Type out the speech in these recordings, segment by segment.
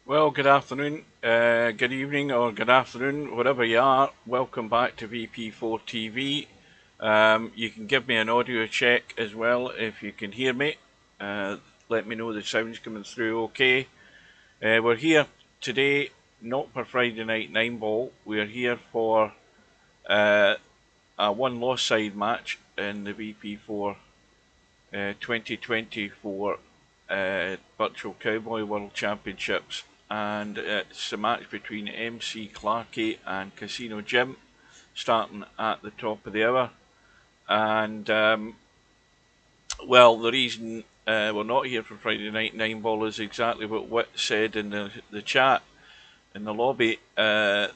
Well, good afternoon, good evening, or good afternoon, wherever you are. Welcome back to VP4TV. You can give me an audio check as well if you can hear me. Let me know the sound's coming through okay. We're here today, not for Friday Night 9 Ball. We're here for a one-loss side match in the VP4 2024 Virtual Cowboy World Championships, and it's a match between MC Clarkey and Casino Jim, starting at the top of the hour. And well, the reason we're not here for Friday Night 9 Ball is exactly what Whit said in the chat in the lobby. The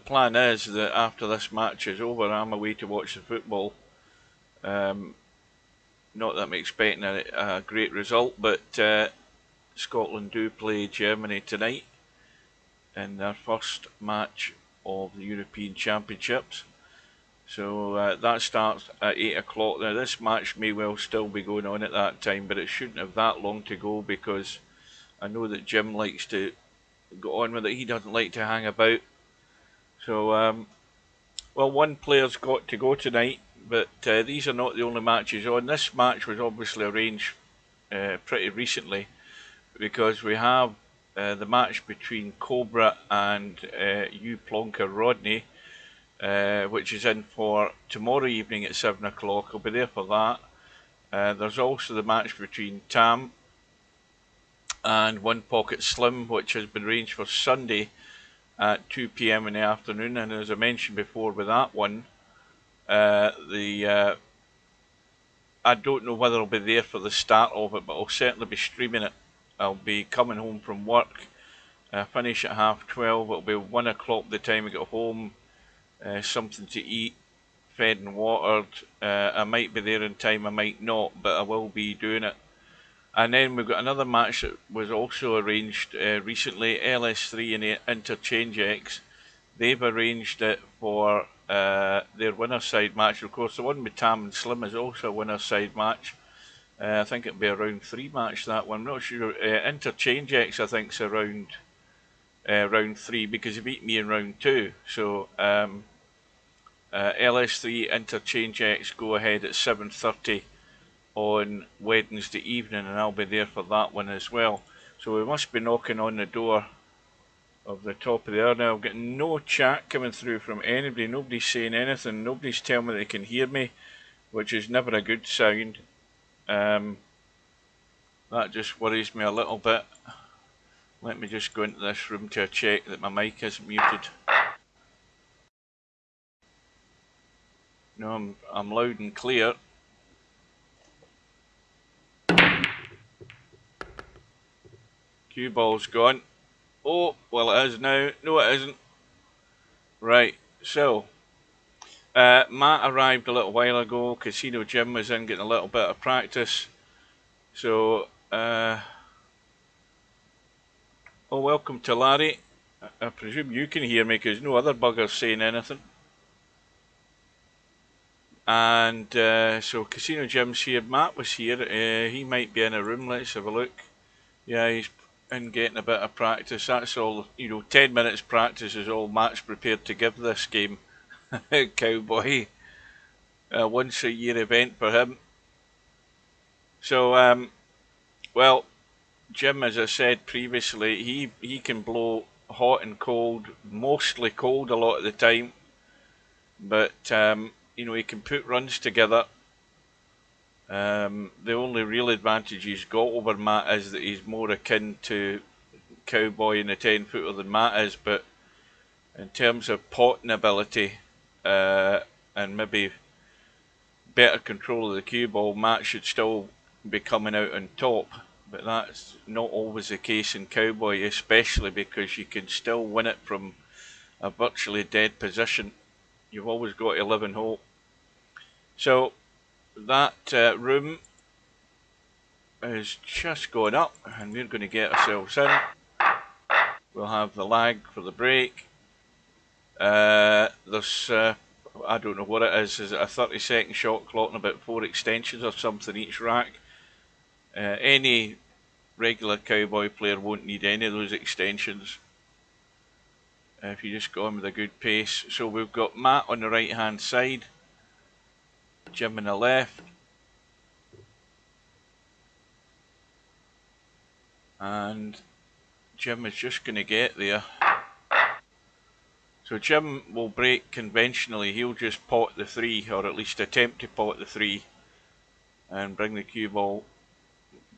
plan is that after this match is over, I'm away to watch the football. Not that I'm expecting a great result, but Scotland do play Germany tonight in their first match of the European Championships. So that starts at 8 o'clock. Now, this match may well still be going on at that time, but it shouldn't have that long to go because I know that Jim likes to go on with it. He doesn't like to hang about. So, well, one player's got to go tonight, but these are not the only matches on. This match was obviously arranged pretty recently because we have the match between Cobra and U Plonker Rodney, which is in for tomorrow evening at 7 o'clock. I'll be there for that. There's also the match between Tam and One Pocket Slim, which has been arranged for Sunday at 2 p.m. in the afternoon. And as I mentioned before with that one, I don't know whether I'll be there for the start of it, but I'll certainly be streaming it. I'll be coming home from work, finish at 12:30. It'll be 1 o'clock by the time I get home, something to eat, fed and watered. I might be there in time, I might not, but I will be doing it. And then we've got another match that was also arranged recently, LS3 and Interchange X. They've arranged it for their winner's side match. Of course, the one with Tam and Slim is also a winner's side match. I think it'll be a round 3 match, that one. I'm not sure. Interchange X, I think, is around round 3 because he beat me in round 2. So LS3 Interchange X go ahead at 7:30 on Wednesday evening, and I'll be there for that one as well. So we must be knocking on the door of the top of the hour now. I've got no chat coming through from anybody. Nobody's saying anything. Nobody's telling me they can hear me, which is never a good sound. That just worries me a little bit. Let me just go into this room to check that my mic isn't muted. No, I'm loud and clear. Cue ball's gone. Oh, well it is now. No, it isn't. Right, so Matt arrived a little while ago. Casino Jim was in getting a little bit of practice. So, oh, welcome to Larry. I presume you can hear me because no other bugger's saying anything. And so Casino Jim's here. Matt was here. He might be in a room. Let's have a look. Yeah, he's in getting a bit of practice. That's all. 10 minutes practice is all Matt's prepared to give this game. Cowboy. Once a year event for him. So, well, Jim, as I said previously, he can blow hot and cold, mostly cold a lot of the time. But he can put runs together. The only real advantage he's got over Matt is that he's more akin to Cowboy in the 10-footer than Matt is, but in terms of potting ability and maybe better control of the cue ball, Matt should still be coming out on top. But that's not always the case in Cowboy, especially because you can still win it from a virtually dead position. You've always got to live in hope. So that room is just going up, and we're going to get ourselves in. We'll have the lag for the break. There's I don't know what it is. Is it a 30-second shot clock and about 4 extensions or something each rack? Any regular cowboy player won't need any of those extensions if you just go on with a good pace. So we've got Matt on the right hand side, Jim on the left, and Jim is just going to get there. So Jim will break conventionally. He'll just pot the 3, or at least attempt to pot the 3, and bring the cue ball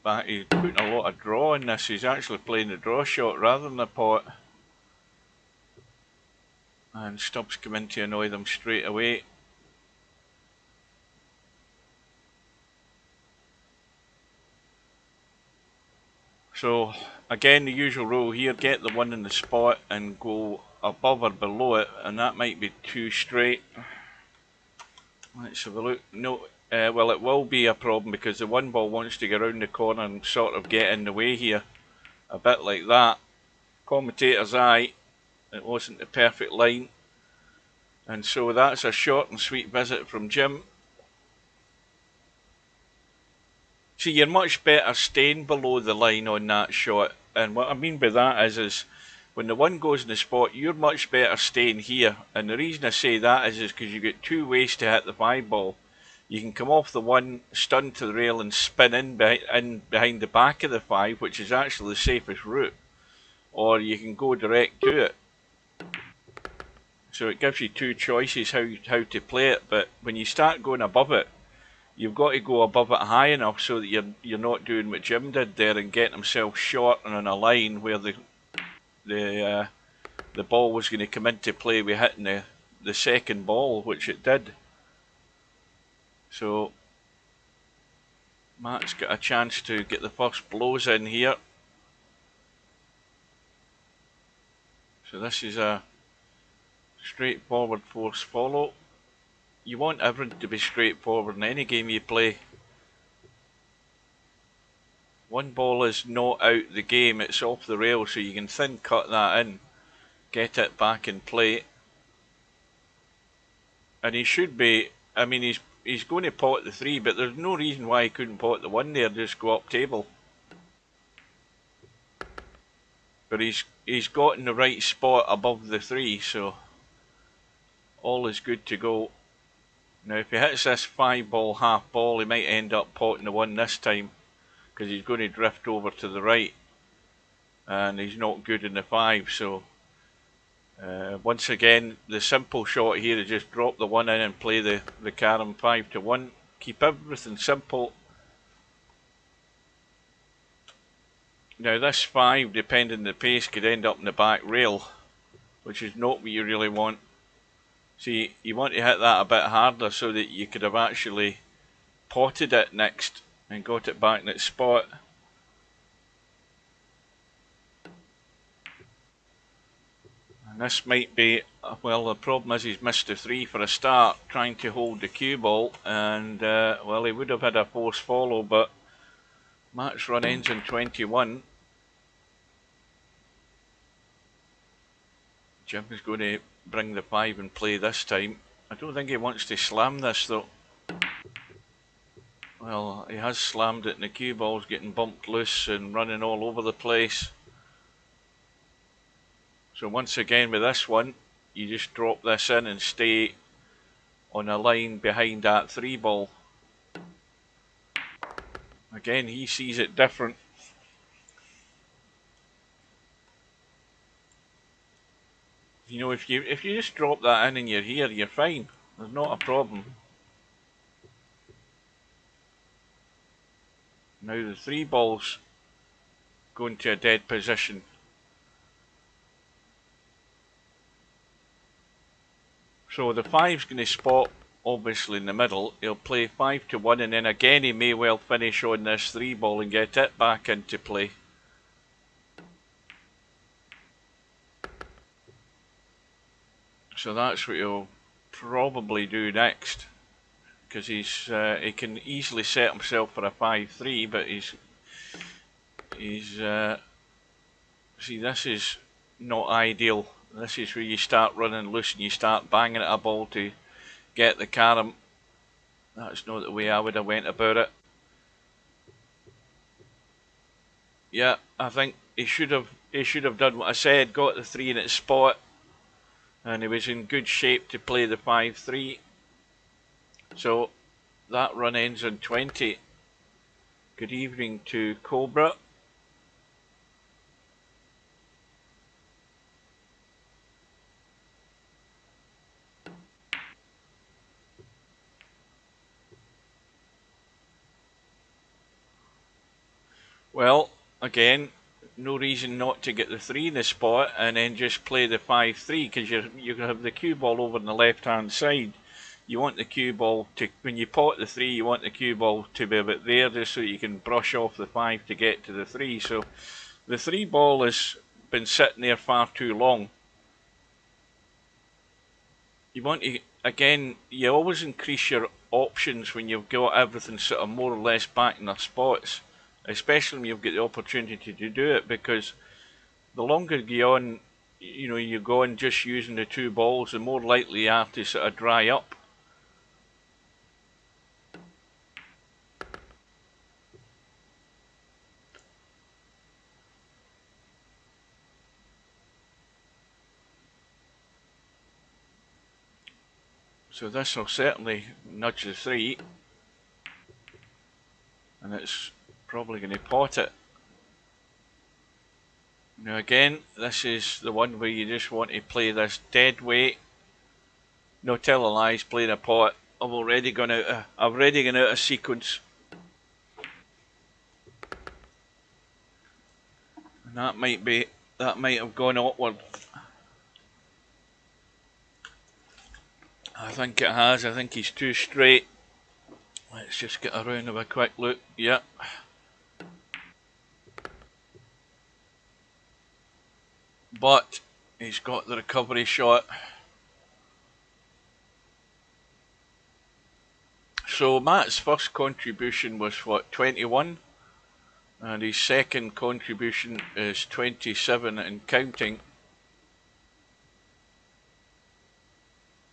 back. He's putting a lot of draw in this. He's actually playing the draw shot rather than the pot. And Stubbs come in to annoy them straight away. So again, the usual rule here: get the 1 in the spot and go above or below it, and that might be too straight. Let's have a look. No, well, it will be a problem because the 1 ball wants to go around the corner and sort of get in the way here, a bit like that. Commentator's eye, it wasn't the perfect line, and so that's a short and sweet visit from Jim. See, you're much better staying below the line on that shot, and what I mean by that is when the 1 goes in the spot, you're much better staying here, and the reason I say that is because you get 2 ways to hit the 5 ball. You can come off the 1, stun to the rail and spin in behind the back of the 5, which is actually the safest route, or you can go direct to it. So it gives you 2 choices how to play it, but when you start going above it, you've got to go above it high enough so that you're not doing what Jim did there and getting himself short and on a line where the ball was going to come into play with hitting the second ball, which it did. So Matt's got a chance to get the first blows in here. So this is a straightforward force follow. You want everything to be straightforward in any game you play. 1 ball is not out the game, it's off the rail, so you can thin cut that in, get it back in play. And he should be, I mean, he's going to pot the 3, but there's no reason why he couldn't pot the 1 there, just go up table. But he's got in the right spot above the 3, so all is good to go. Now if he hits this 5 ball half ball, he might end up potting the 1 this time, because he's going to drift over to the right, and he's not good in the 5, so once again the simple shot here is just drop the 1 in and play the carom 5 to 1. Keep everything simple. Now this 5, depending on the pace, could end up in the back rail, which is not what you really want. See, you want to hit that a bit harder so that you could have actually potted it next and got it back in its spot. And this might be, well, the problem is he's missed the 3 for a start, trying to hold the cue ball, and well, he would have had a force follow, but Matt's run ends in 21. Jim is going to bring the 5 and play this time. I don't think he wants to slam this though. Well, he has slammed it and the cue ball's getting bumped loose and running all over the place. So once again with this one, you just drop this in and stay on a line behind that 3 ball. Again, he sees it different. You know, if you just drop that in and you're here, you're fine. There's not a problem. Now the 3 ball's going to a dead position. So the 5's going to spot obviously in the middle. He'll play 5 to 1, and then again he may well finish on this 3 ball and get it back into play. So that's what he'll probably do next, because he can easily set himself for a 5-3, but see, this is not ideal. This is where you start running loose and you start banging at a ball to get the carom. That's not the way I would have went about it. Yeah, I think he should have done what I said, got the 3 in its spot, and he was in good shape to play the 5-3. So that run ends on 20. Good evening to Cobra. Well, again, no reason not to get the 3 in the spot and then just play the 5-3, because you have the cue ball over on the left hand side. You want the cue ball to, when you pot the 3, you want the cue ball to be about there just so you can brush off the 5 to get to the 3. So the 3 ball has been sitting there far too long. You want to, again, you always increase your options when you've got everything sort of more or less back in their spots, especially when you've got the opportunity to do it, because the longer you go on just using the 2 balls, the more likely you have to sort of dry up. So this will certainly nudge the 3, and it's probably going to pot it. Now again, this is the one where you just want to play this dead weight. No telling lies, playing a pot. I've already gone out of sequence. And that might have gone awkward. I think it has. I think he's too straight. Let's just get around of a quick look. Yeah. But he's got the recovery shot. So Matt's first contribution was what, 21? And his second contribution is 27 and counting.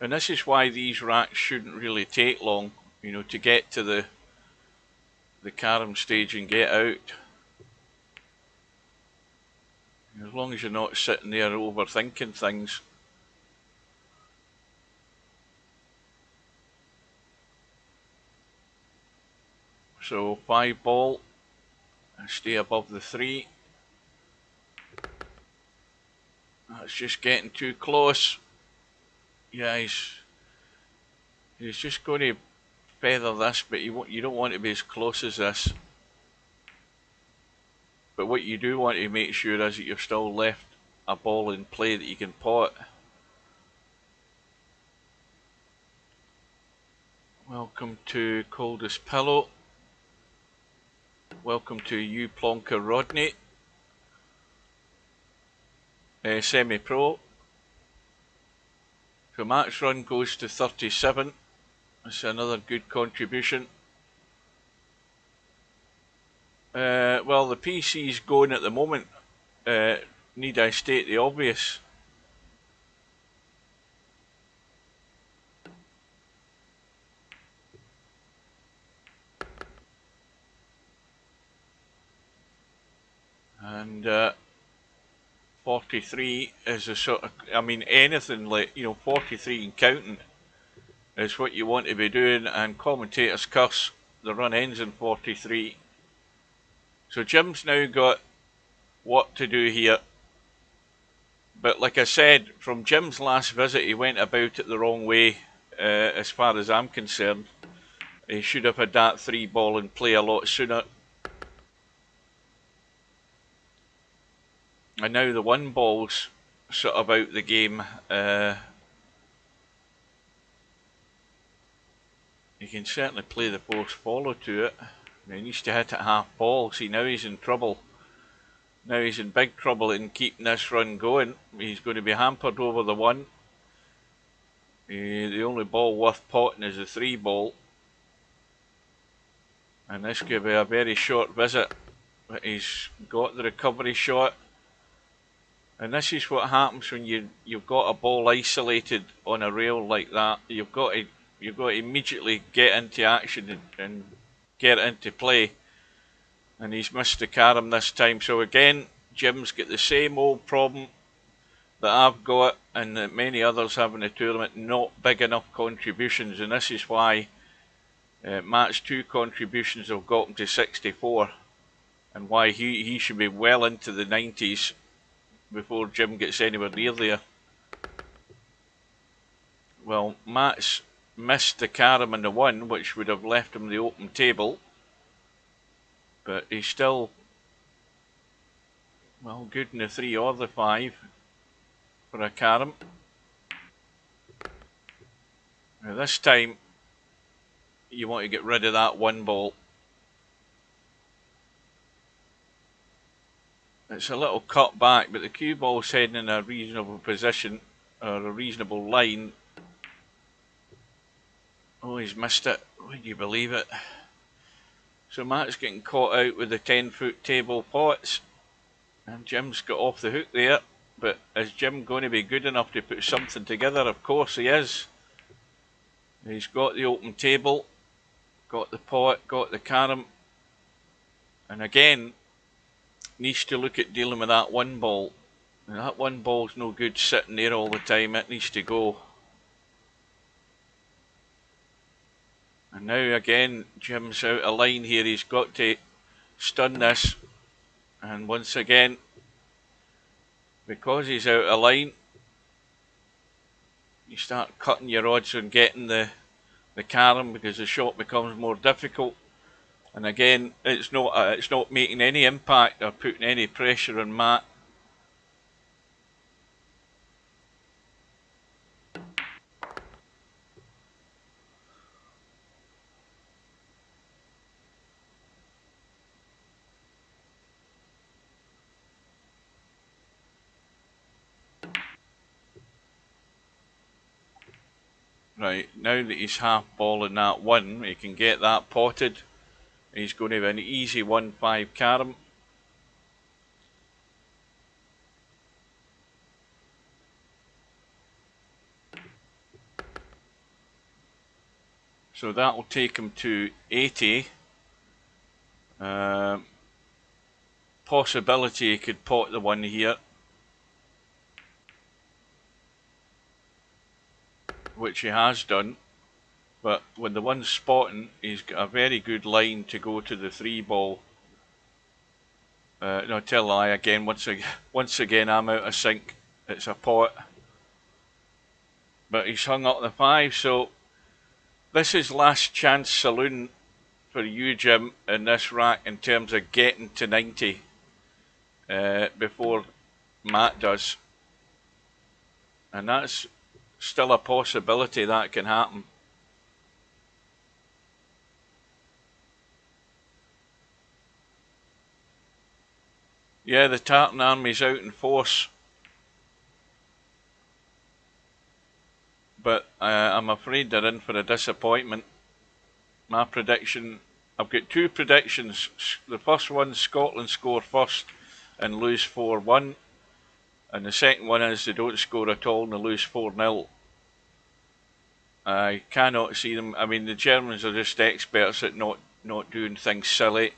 And this is why these racks shouldn't really take long, to get to the carom stage and get out. As long as you're not sitting there overthinking things. So 5 ball, and stay above the 3. That's just getting too close. Yeah, he's just going to feather this, but you don't want to be as close as this. But what you do want to make sure is that you're still left a ball in play that you can pot. Welcome to Coldest Pillow. Welcome to you Plonker Rodney. Semi-pro. So Matt's run goes to 37. That's another good contribution. Well, the PC's going at the moment. Need I state the obvious? And 43 is a sort of, anything like, 43 and counting is what you want to be doing, and commentators curse, the run ends in 43. So Jim's now got what to do here. But like I said, from Jim's last visit, he went about it the wrong way, as far as I'm concerned. He should have had that 3 ball in play a lot sooner. And now the 1 ball's sort of out the game. He can certainly play the force follow to it. He needs to hit it half ball. See, now he's in trouble. Now he's in big trouble in keeping this run going. He's going to be hampered over the 1. The only ball worth potting is the 3 ball. And this could be a very short visit. But he's got the recovery shot. And this is what happens when you've got a ball isolated on a rail like that. You've got to immediately get into action and get it into play. and he's missed the carom this time. So again, Jim's got the same old problem that I've got and that many others have in the tournament, not big enough contributions, and this is why match 2 contributions have got him to 64, and why he should be well into the 90s before Jim gets anywhere near there. Well, Matt's missed the carom and the 1, which would have left him the open table, but he's still, well, good in the 3 or the 5 for a carom. Now this time you want to get rid of that 1 ball. It's a little cut back, but the cue ball's heading in a reasonable position, or a reasonable line. Oh, he's missed it. Would you believe it? So Matt's getting caught out with the 10-foot table pots, and Jim's got off the hook there. But is Jim going to be good enough to put something together? Of course he is. He's got the open table, got the pot, got the carom, and again needs to look at dealing with that 1 ball. And that 1 ball's no good sitting there all the time. It needs to go. And now again Jim's out of line here. He's got to stun this, and once again, because he's out of line, you start cutting your odds on getting the carom, because the shot becomes more difficult. And again, it's not making any impact or putting any pressure on Matt. Right, now that he's half ball in that 1, he can get that potted. He's going to have an easy 1-5 carom. So that'll take him to 80. Possibility he could pot the 1 here, which he has done. But when the 1's spotting, he's got a very good line to go to the 3 ball. No, tell a lie again. Once again, I'm out of sync. It's a pot. But he's hung up the 5, so this is last chance saloon for you, Jim, in this rack in terms of getting to 90 before Matt does. And that's still a possibility that can happen. Yeah, the Tartan Army's out in force. But I'm afraid they're in for a disappointment. My prediction, I've got 2 predictions. The first one, Scotland score first and lose 4-1. And the second one is they don't score at all and they lose 4-0. I cannot see them. I mean, the Germans are just experts at not doing things silly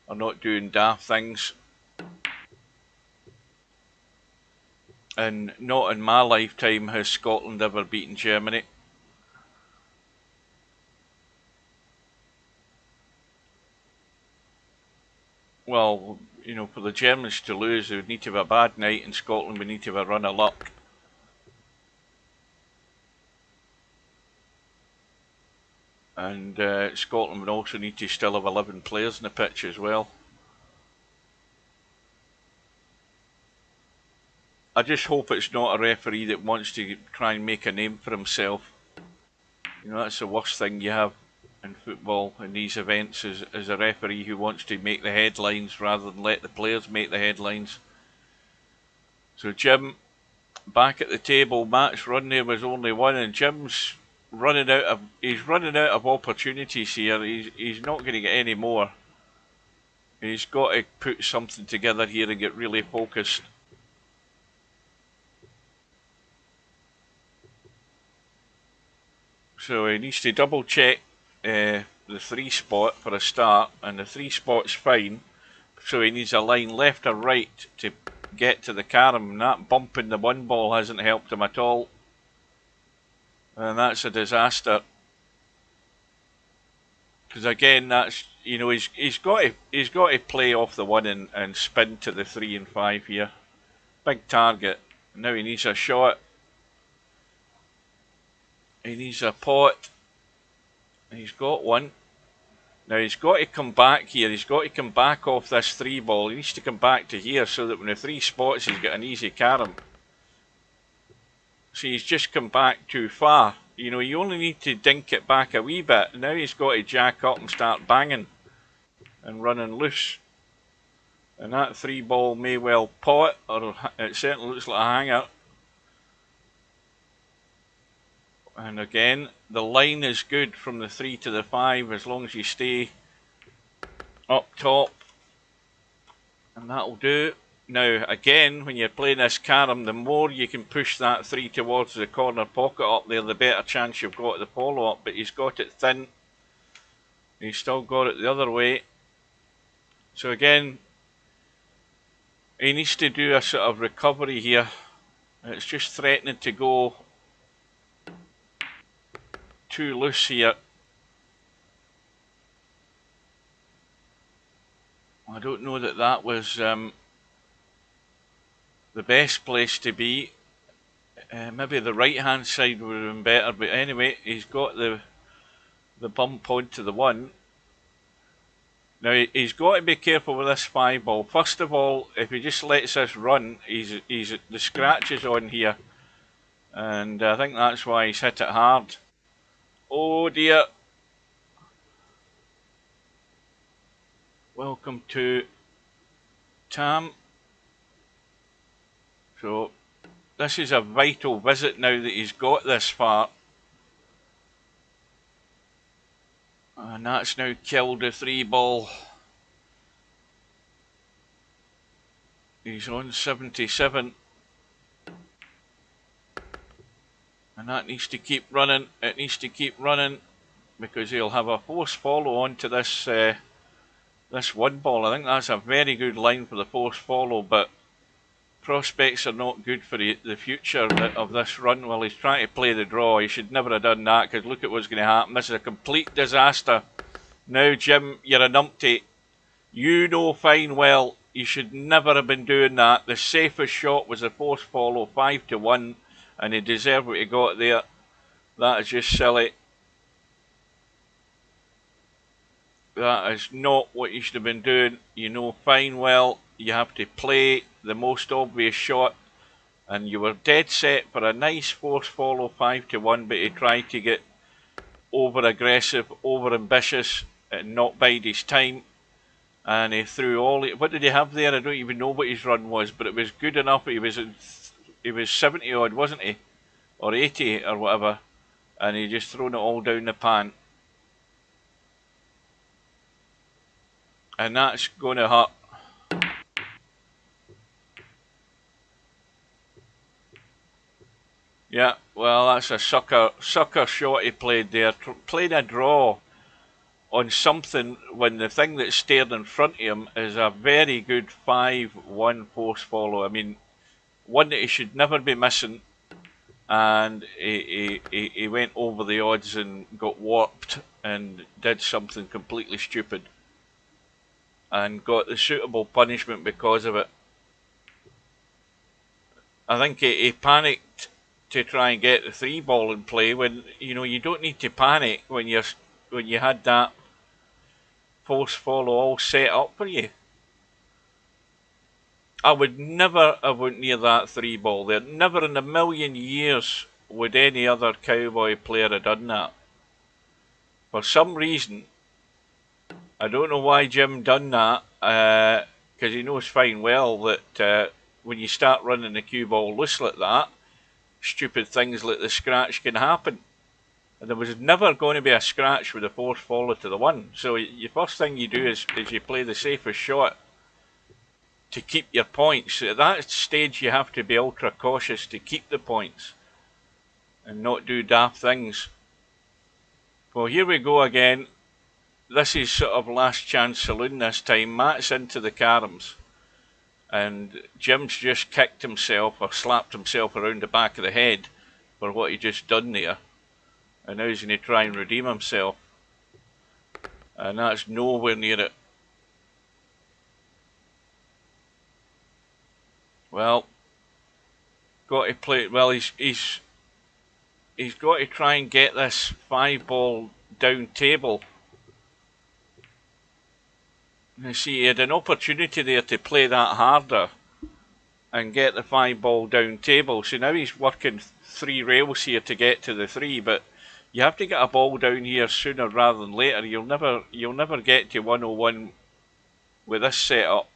or not doing daft things. And not in my lifetime has Scotland ever beaten Germany. Well, you know, for the Germans to lose, they would need to have a bad night, and Scotland would need to have a run of luck. And Scotland would also need to still have 11 players in the pitch as well. I just hope it's not a referee that wants to try and make a name for himself. You know, that's the worst thing you have in football in these events, is a referee who wants to make the headlines rather than let the players make the headlines. So Jim, back at the table, Matt's run there was only 1, and Jim's running out of opportunities here. He's not going to get any more. He's got to put something together here and get really focused. So he needs to double check the 3 spot for a start, and the 3 spot's fine. So he needs a line left or right to get to the carom, and that bump in the 1 ball hasn't helped him at all. And that's a disaster. Because again, that's, you know, he's got to play off the 1 and spin to the 3 and 5 here. Big target. Now he needs a shot. He needs a pot. He's got one. Now he's got to come back here. He's got to come back off this 3 ball. He needs to come back to here so that when the 3 spots, he's got an easy carom. So he's just come back too far. You know, you only need to dink it back a wee bit. Now he's got to jack up and start banging and running loose. And that 3 ball may well pot, or it certainly looks like a hanger. And again, the line is good from the 3 to the 5 as long as you stay up top. And that'll do. Now, again, when you're playing this carom, the more you can push that 3 towards the corner pocket up there, the better chance you've got at the follow-up. But he's got it thin. He's still got it the other way. So again, he needs to do a sort of recovery here. It's just threatening to go too loose here. I don't know that that was the best place to be. Maybe the right hand side would have been better, but anyway, he's got the bump onto the 1. Now he's got to be careful with this 5 ball. First of all, if he just lets this run, he's the scratches on here, and I think that's why he's hit it hard. Oh dear. Welcome to Tam. So this is a vital visit now that he's got this far. And that's now killed the 3 ball. He's on 77. And that needs to keep running. It needs to keep running because he'll have a force follow on to this this 1 ball. I think that's a very good line for the force follow, but prospects are not good for the future of this run. Well, he's trying to play the draw. He should never have done that because look at what's going to happen. This is a complete disaster. Now, Jim, you're a numpty. You know fine well you should never have been doing that. The safest shot was a force follow 5 to 1. And he deserved what he got there. That is just silly. That is not what you should have been doing. You know fine well you have to play the most obvious shot. And you were dead set for a nice force follow 5 to 1, but he tried to get over aggressive, over ambitious, and not bide his time. And he threw all. What did he have there? I don't even know what his run was, but it was good enough. He was 70 odd, wasn't he? Or 80 or whatever. And he just thrown it all down the pan. And that's going to hurt. Yeah, well, that's a sucker shot he played there. Played a draw on something when the thing that's stared in front of him is a very good 5-1 force follow. I mean, one that he should never be missing, and he went over the odds and got warped and did something completely stupid and got the suitable punishment because of it. I think he panicked to try and get the 3 ball in play when, you know, you don't need to panic when you had that force follow all set up for you. I would never have went near that 3 ball there. Never in a million years would any other cowboy player have done that. For some reason, I don't know why Jim done that, because he knows fine well that when you start running the cue ball loose like that, stupid things like the scratch can happen. And there was never going to be a scratch with a force follow to the 1. So the first thing you do is you play the safest shot to keep your points. At that stage you have to be ultra cautious to keep the points and not do daft things. Well, here we go again. this is sort of last chance saloon this time. Matt's into the caroms, and Jim's just kicked himself or slapped himself around the back of the head for what he just done there, and now he's going to try and redeem himself, and that's nowhere near it. Well, got to play. Well, he's got to try and get this 5-ball down table. You see, he had an opportunity there to play that harder and get the 5-ball down table. So now he's working 3 rails here to get to the 3, but you have to get a ball down here sooner rather than later. You'll never get to 101 with this setup.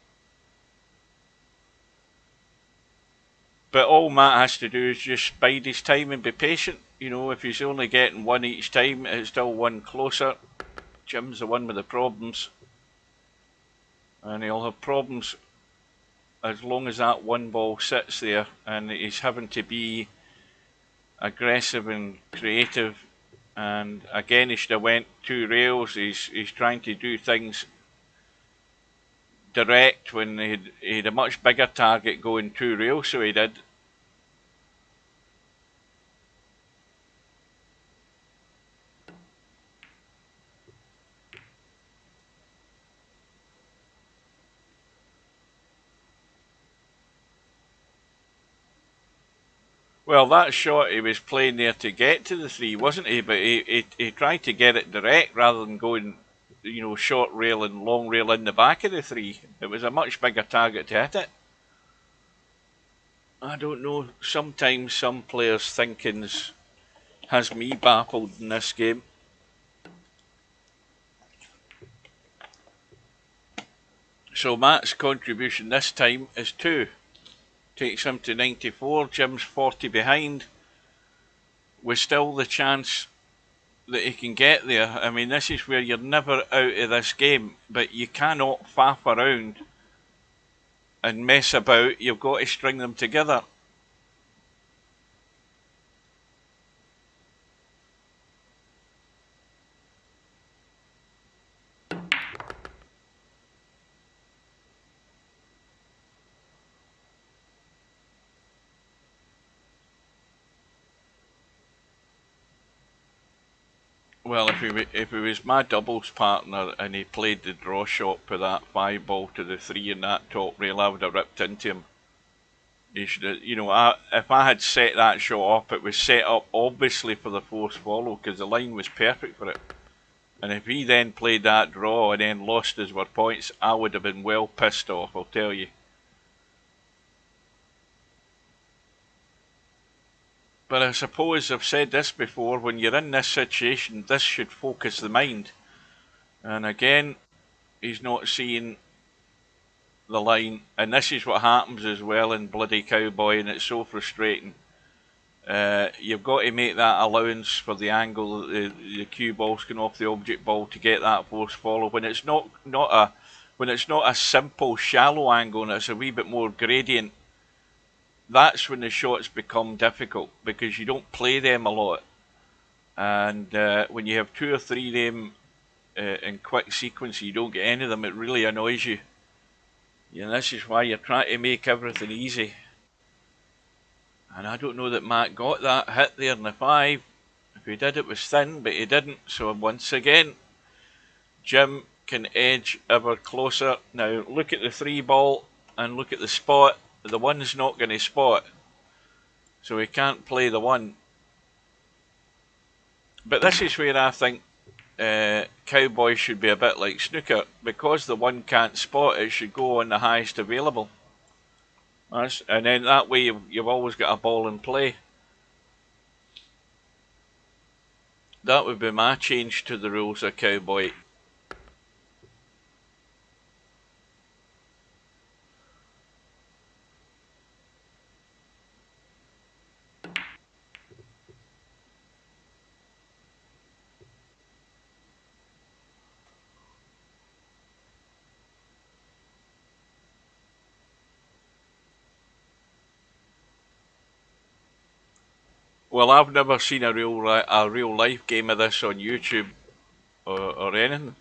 But all Matt has to do is just bide his time and be patient. You know, if he's only getting 1 each time, it's still 1 closer. Jim's the one with the problems. And he'll have problems as long as that 1 ball sits there, and he's having to be aggressive and creative. And again, he should have went 2 rails. He's trying to do things direct when he had a much bigger target going 2 rails, so he did. Well, that shot he was playing there to get to the 3, wasn't he? But he tried to get it direct rather than going, you know, short rail and long rail in the back of the 3. It was a much bigger target to hit it. I don't know, sometimes some players' thinkings has me baffled in this game. So Matt's contribution this time is 2. Takes him to 94. Jim's 40 behind, with still the chance that he can get there. I mean, this is where you're never out of this game, but you cannot faff around and mess about. You've got to string them together. Well, if he was my doubles partner and he played the draw shot for that 5-ball to the 3 in that top rail, I would have ripped into him. He should have, you know, if I had set that shot up, it was set up obviously for the force follow because the line was perfect for it. And if he then played that draw and then lost his were points, I would have been well pissed off, I'll tell you. But I suppose I've said this before, when you're in this situation, this should focus the mind. And again, he's not seeing the line. And this is what happens as well in bloody Cowboy, and it's so frustrating. You've got to make that allowance for the angle that the cue ball's going off the object ball to get that force follow. When it's not a simple shallow angle and it's a wee bit more gradient, that's when the shots become difficult because you don't play them a lot. And when you have 2 or 3 of them in quick sequence, you don't get any of them, it really annoys you. And this is why you're trying to make everything easy. And I don't know that Matt got that hit there in the 5. If he did, it was thin, but he didn't. So once again, Jim can edge ever closer. Now look at the 3 ball and look at the spot. The 1's not going to spot, so he can't play the 1. But this is where I think Cowboy should be a bit like snooker. Because the 1 can't spot, it should go on the highest available. And then that way you've always got a ball in play. That would be my change to the rules of Cowboy. Well, I've never seen a real life game of this on YouTube or anything.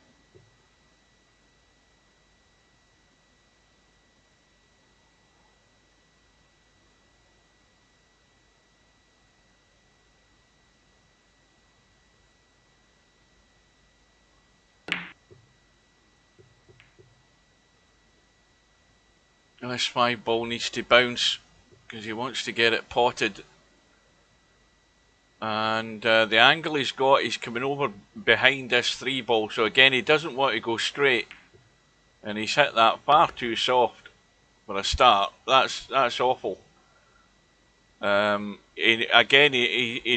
This 5 ball needs to bounce because he wants to get it potted. And the angle he's got, he's coming over behind this 3 ball. So again, he doesn't want to go straight. And he's hit that far too soft for a start. That's awful. He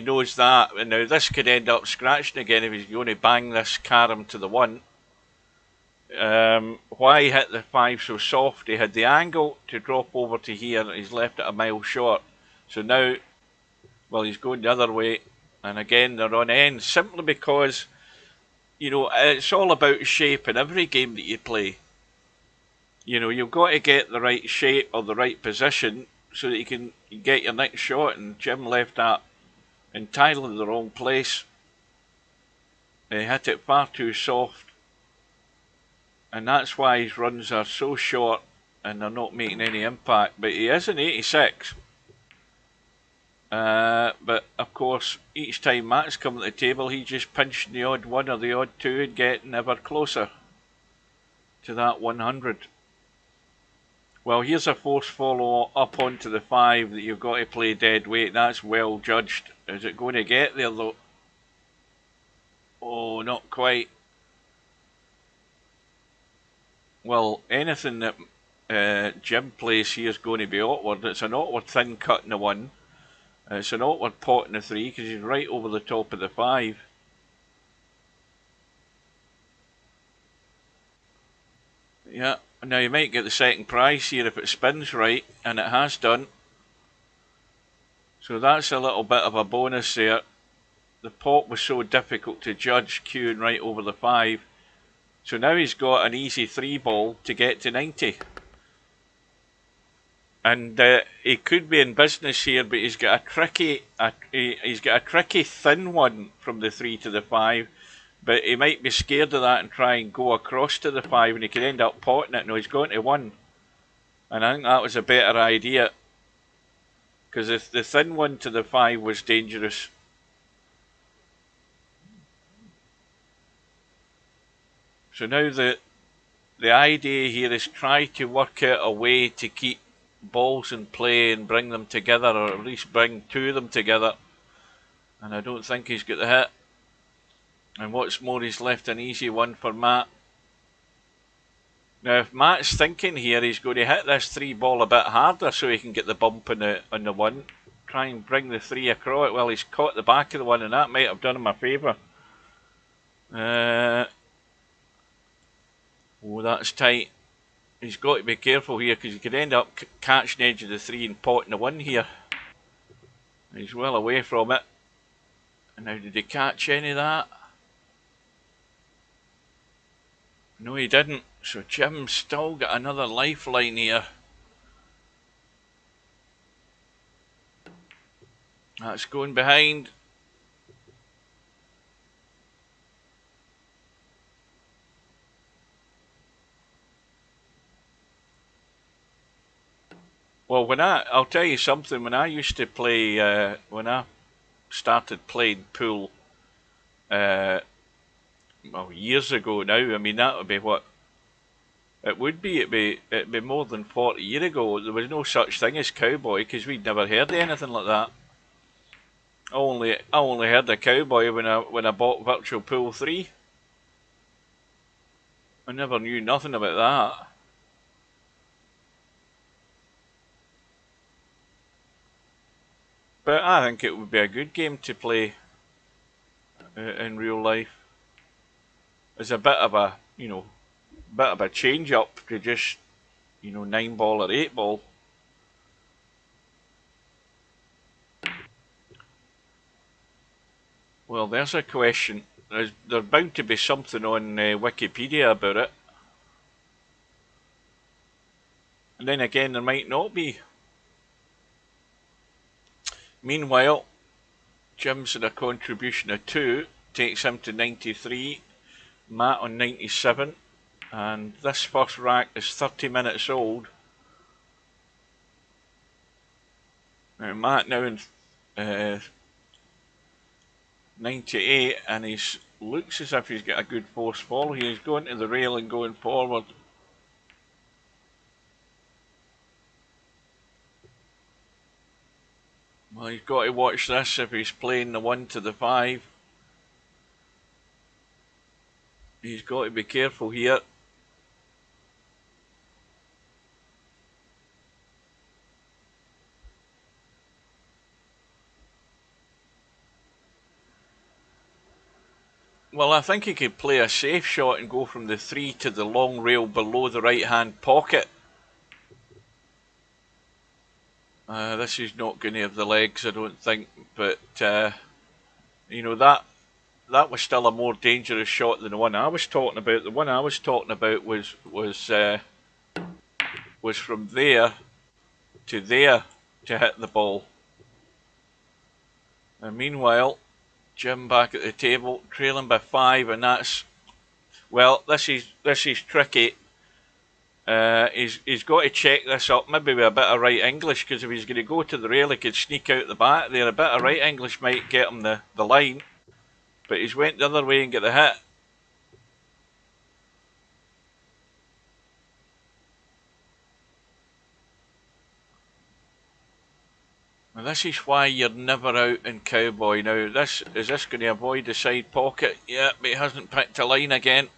knows that. And now this could end up scratching again if he's going to bang this carom to the 1. Why he hit the 5 so soft? He had the angle to drop over to here, and he's left it a mile short. So now, well, he's going the other way, and again they're on end, simply because, you know, it's all about shape in every game that you play. You know, you've got to get the right shape or the right position so that you can get your next shot, and Jim left that entirely in the wrong place. He hit it far too soft. And that's why his runs are so short and they're not making any impact. But he is an 86. But of course, each time Matt's come to the table, he's just pinching the odd 1 or the odd 2 and getting ever closer to that 100. Well, here's a force follow up onto the 5 that you've got to play dead weight. That's well judged. Is it going to get there though? Oh, not quite. Well, anything that Jim plays here is going to be awkward. It's an awkward thin cut in the 1. It's an awkward pot in the 3 because he's right over the top of the 5. Yeah, now you might get the second prize here if it spins right, and it has done. So that's a little bit of a bonus there. The pot was so difficult to judge, queuing right over the 5. So now he's got an easy 3 ball to get to 90. And he could be in business here, but he's got a tricky thin 1 from the 3 to the 5. But he might be scared of that and try and go across to the 5, and he could end up potting it. No, he's going to 1. And I think that was a better idea, because if the thin 1 to the 5 was dangerous. So now the idea here is try to work out a way to keep balls in play and bring them together, or at least bring 2 of them together. And I don't think he's got the hit. And what's more, he's left an easy 1 for Matt. Now if Matt's thinking here, he's going to hit this 3 ball a bit harder so he can get the bump on the 1. Try and bring the 3 across it. Well, he's caught the back of the 1, and that might have done him a favour. Oh, that's tight. He's got to be careful here because he could end up catching the edge of the 3 and potting the 1 here. He's well away from it. And now, did he catch any of that? No, he didn't. So Jim's still got another lifeline here. That's going behind. Well, I'll tell you something, when I used to play, when I started playing pool, well, years ago now, I mean, that would be what, it'd be more than 40 years ago. There was no such thing as cowboy, because we'd never heard of anything like that. I only heard of cowboy when I bought Virtual Pool 3. I never knew nothing about that. But I think it would be a good game to play in real life. It's a bit of a, change up to just, 9 ball or 8 ball. Well, there's a question. There's bound to be something on Wikipedia about it. And then again, there might not be. Meanwhile, Jim's had a contribution of 2, takes him to 93, Matt on 97, and this first rack is 30 minutes old. Now Matt now in 98, and he looks as if he's got a good force follow. He's going to the rail and going forward. Well, he's got to watch this if he's playing the 1 to the 5. He's got to be careful here. Well, I think he could play a safe shot and go from the 3 to the long rail below the right-hand pocket. This is not going to have the legs, I don't think, but you know, that was still a more dangerous shot than the one I was talking about. The one I was talking about was from there to there to hit the ball. And meanwhile, Jim back at the table, trailing by 5, and that's, well, this is tricky. He's got to check this up, maybe with a bit of right English, because if he's going to go to the rail, he could sneak out the back there. A bit of right English might get him the line, but he's went the other way and get the hit. And this is why you're never out in Cowboy. Now, is this going to avoid the side pocket? Yeah, but he hasn't picked a line again.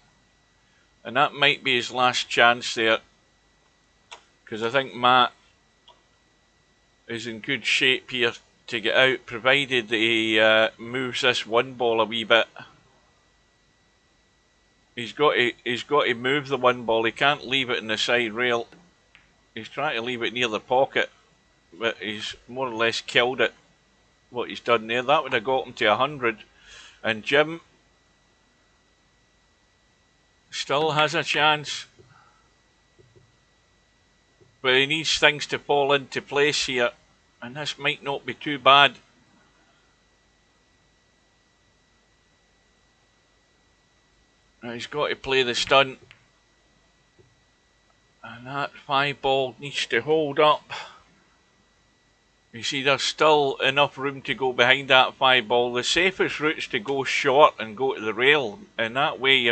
And that might be his last chance there. Because I think Matt is in good shape here to get out, provided that he moves this one ball a wee bit. He's got to move the one ball. He can't leave it in the side rail. He's trying to leave it near the pocket, but he's more or less killed it. What he's done there, that would have got him to 100. And Jim still has a chance, but he needs things to fall into place here, and this might not be too bad. Now he's got to play the stunt, and that 5 ball needs to hold up. You see, there's still enough room to go behind that 5 ball. The safest route's to go short and go to the rail, and that way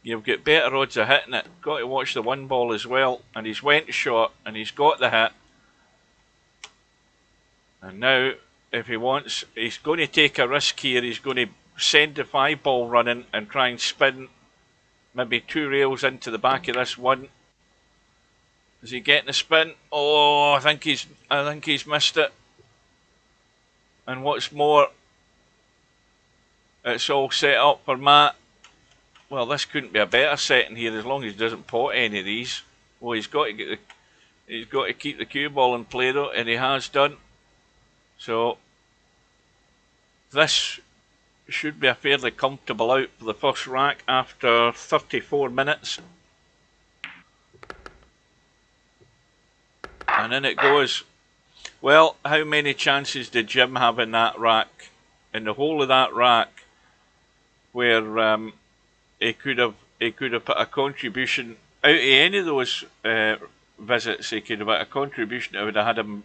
you've got better odds of hitting it. Got to watch the 1 ball as well, and he's went short and he's got the hit. And now, if he wants, he's going to take a risk here. He's going to send the 5 ball running and try and spin maybe 2 rails into the back of this one. Is he getting a spin? Oh, I think he's missed it. And what's more, it's all set up for Matt. Well, this couldn't be a better setting here as long as he doesn't pot any of these. Well, he's got to keep the cue ball in play though, and he has done. So this should be a fairly comfortable out for the first rack after 34 minutes. And in it goes. Well, how many chances did Jim have in that rack? In the whole of that rack, where he could have put a contribution out of any of those visits. He could have put a contribution that would have had him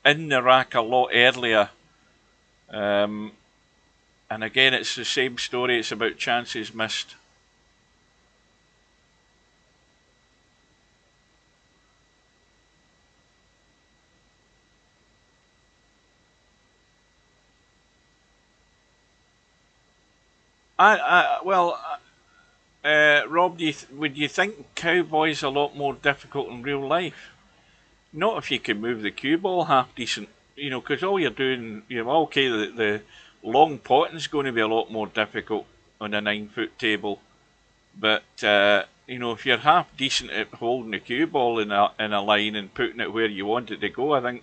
in the rack a lot earlier. And again, it's the same story. It's about chances missed. Rob, would you think Cowboy's a lot more difficult in real life? Not if you can move the cue ball half decent, you know, because all you're doing, you know, okay, the long potting's going to be a lot more difficult on a 9-foot table, but you know, if you're half decent at holding the cue ball in a line and putting it where you want it to go, I think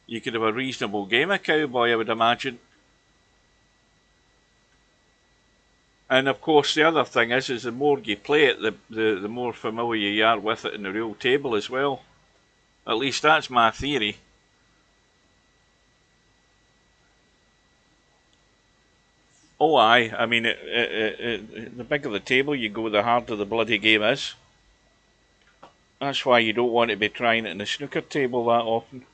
you could have a reasonable game of Cowboy, I would imagine. And of course, the other thing is the more you play it, the more familiar you are with it in the real table as well. At least that's my theory. Oh aye, I mean, the bigger the table you go, the harder the bloody game is. That's why you don't want to be trying it in the snooker table that often.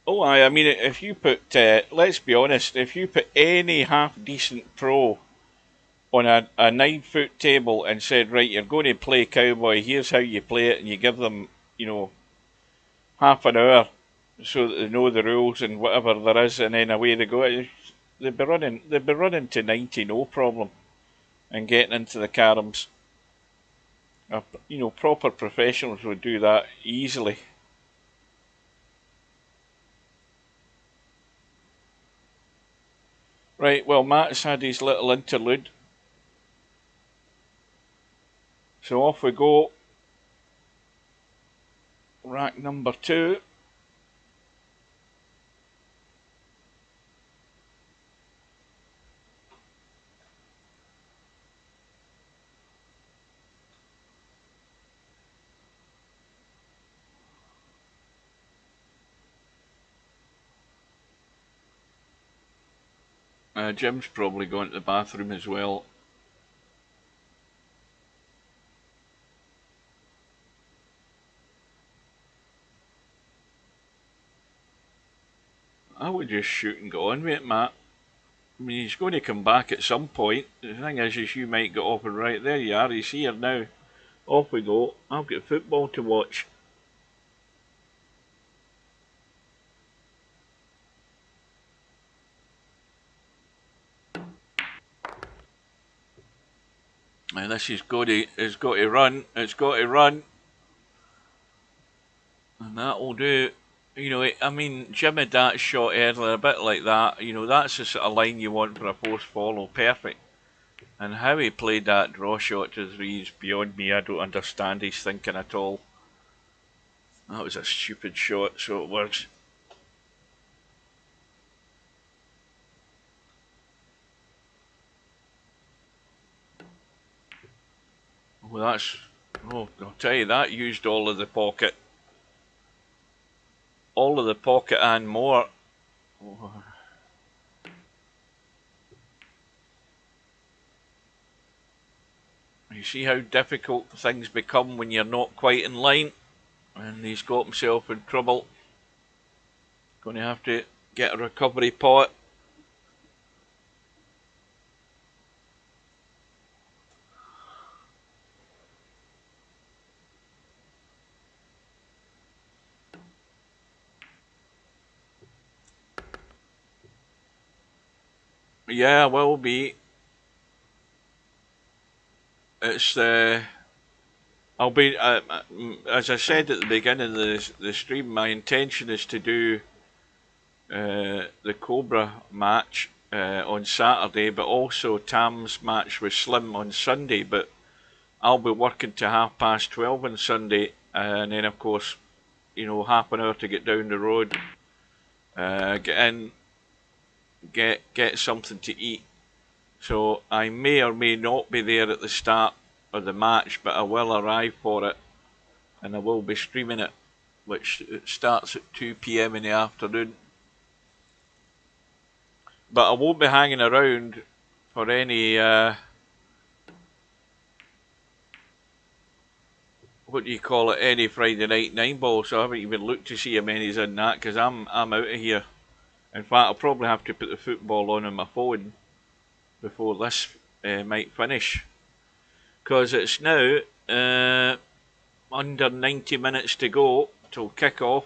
Oh aye, I mean, if you put, let's be honest, if you put any half-decent pro on a 9-foot table and said, right, you're going to play cowboy, here's how you play it, and you give them, you know, half an hour so that they know the rules and whatever there is, and then away they go. They'd be running to 90, no problem, and getting into the caroms. You know, proper professionals would do that easily. Right, well, Matt's had his little interlude. So off we go. Rack number 2. Jim's probably going to the bathroom as well. I would just shoot and go on with it, Matt. I mean, he's going to come back at some point. The thing is you might get off and right, there you are, he's here now. Off we go. I've got football to watch. And this has got to run. It's got to run. And that'll do. You know, I mean, Jim had that shot earlier, a bit like that. You know, that's the sort of line you want for a post follow. Perfect. And how he played that draw shot to 3 is beyond me. I don't understand his thinking at all. That was a stupid shot, so it was. Well, that's... Oh, I'll tell you, that used all of the pocket. All of the pocket and more. Oh. You see how difficult things become when you're not quite in line. And he's got himself in trouble. Going to have to get a recovery pot. Yeah, will be. It's I'll be as I said at the beginning of the stream. My intention is to do the Cobra match on Saturday, but also Tam's match with Slim on Sunday. But I'll be working to 12:30 on Sunday, and then of course, you know, half an hour to get down the road, get in, get something to eat. So I may or may not be there at the start of the match, but I will arrive for it, and I will be streaming it, which it starts at 2 PM in the afternoon. But I won't be hanging around for any what do you call it, any Friday night 9-ball, so I haven't even looked to see how many's in that, because I'm out of here. In fact, I'll probably have to put the football on my phone before this might finish, because it's now under 90 minutes to go till kick-off.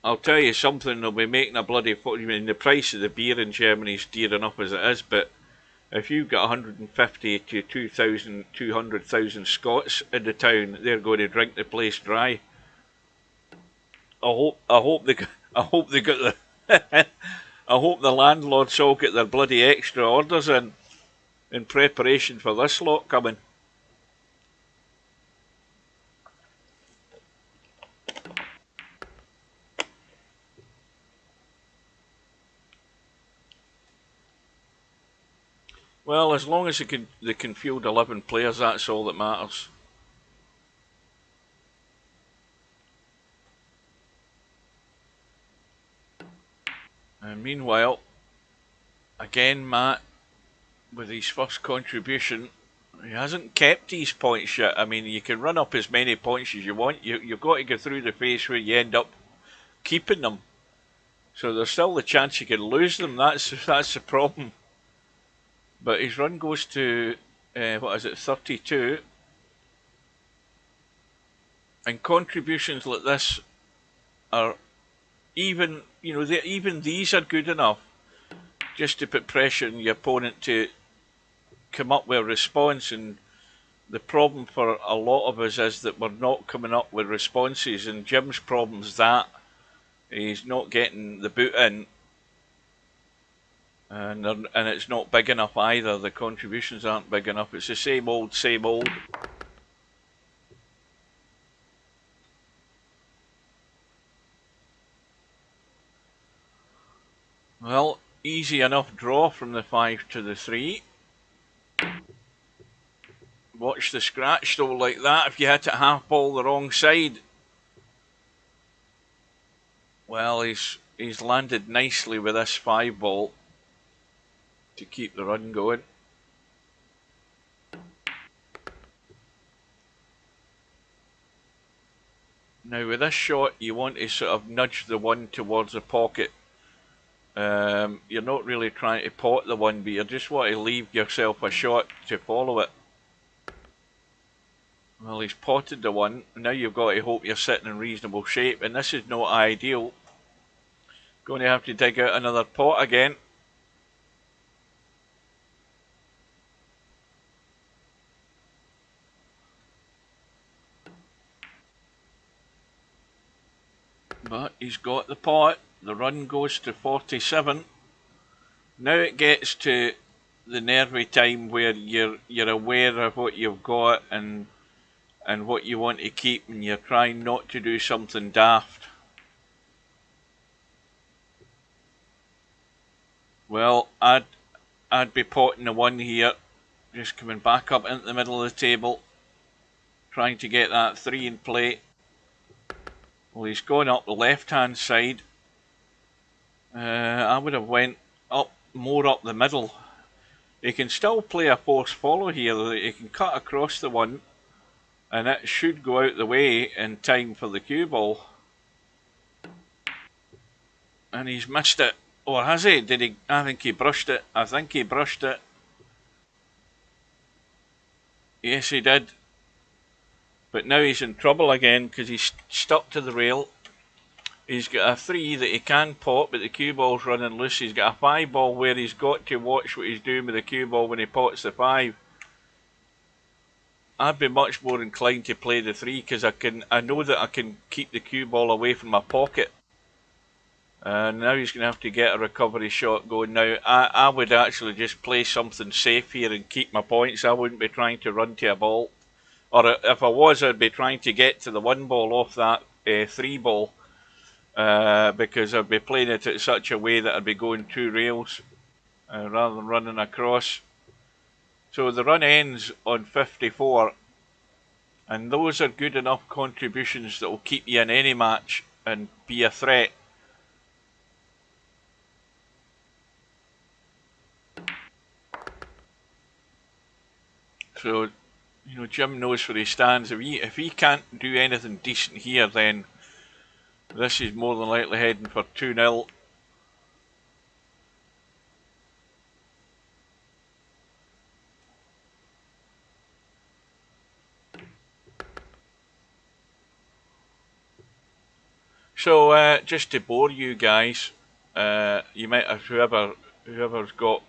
I'll tell you something, they'll be making a bloody... I mean, the price of the beer in Germany is dear enough as it is, but if you've got 150 to 200,000 Scots in the town, they're going to drink the place dry. I hope they got the I hope the landlords all get their bloody extra orders in preparation for this lot coming. Well, as long as they can field 11 players, that's all that matters. And meanwhile, again, Matt, with his first contribution, he hasn't kept his points yet. I mean, you can run up as many points as you want. You've got to go through the phase where you end up keeping them. So there's still the chance you can lose them. That's the problem. But his run goes to, what is it, 32. And contributions like this are even, even these are good enough just to put pressure on your opponent to come up with a response. And the problem for a lot of us is that we're not coming up with responses, and Jim's problem's that he's not getting the boot in, and it's not big enough either. The contributions aren't big enough. It's the same old, same old. Well, easy enough draw from the 5 to the 3. Watch the scratch though, like that. If you hit it half ball the wrong side, well, he's landed nicely with this 5 ball to keep the run going. Now with this shot, you want to sort of nudge the 1 towards the pocket. You're not really trying to pot the 1, but you just want to leave yourself a shot to follow it. Well, he's potted the 1. Now you've got to hope you're sitting in reasonable shape, and this is not ideal. Going to have to dig out another pot again. But he's got the pot. The run goes to 47. Now it gets to the nervy time where you're aware of what you've got and what you want to keep, and you're trying not to do something daft. Well, I'd be potting the 1 here, just coming back up into the middle of the table, trying to get that 3 in play. Well, he's going up the left-hand side. I would have went up more up the middle. He can still play a force follow here. He can cut across the 1, and it should go out the way in time for the cue ball. And he's missed it. Or has he? Did he? I think he brushed it. I think he brushed it. Yes, he did. But now he's in trouble again because he's stuck to the rail. He's got a 3 that he can pot, but the cue ball's running loose. He's got a 5 ball where he's got to watch what he's doing with the cue ball when he pots the 5. I'd be much more inclined to play the 3 because I know that I can keep the cue ball away from my pocket. Now he's going to have to get a recovery shot going. Now I would actually just play something safe here and keep my points. I wouldn't be trying to run to a ball. Or if I was, I'd be trying to get to the 1 ball off that 3 ball. Because I'd be playing it in such a way that I'd be going 2 rails rather than running across. So the run ends on 54, and those are good enough contributions that will keep you in any match and be a threat. So, Jim knows where he stands. If he can't do anything decent here, then this is more than likely heading for 2-0. So just to bore you guys, you might have whoever's got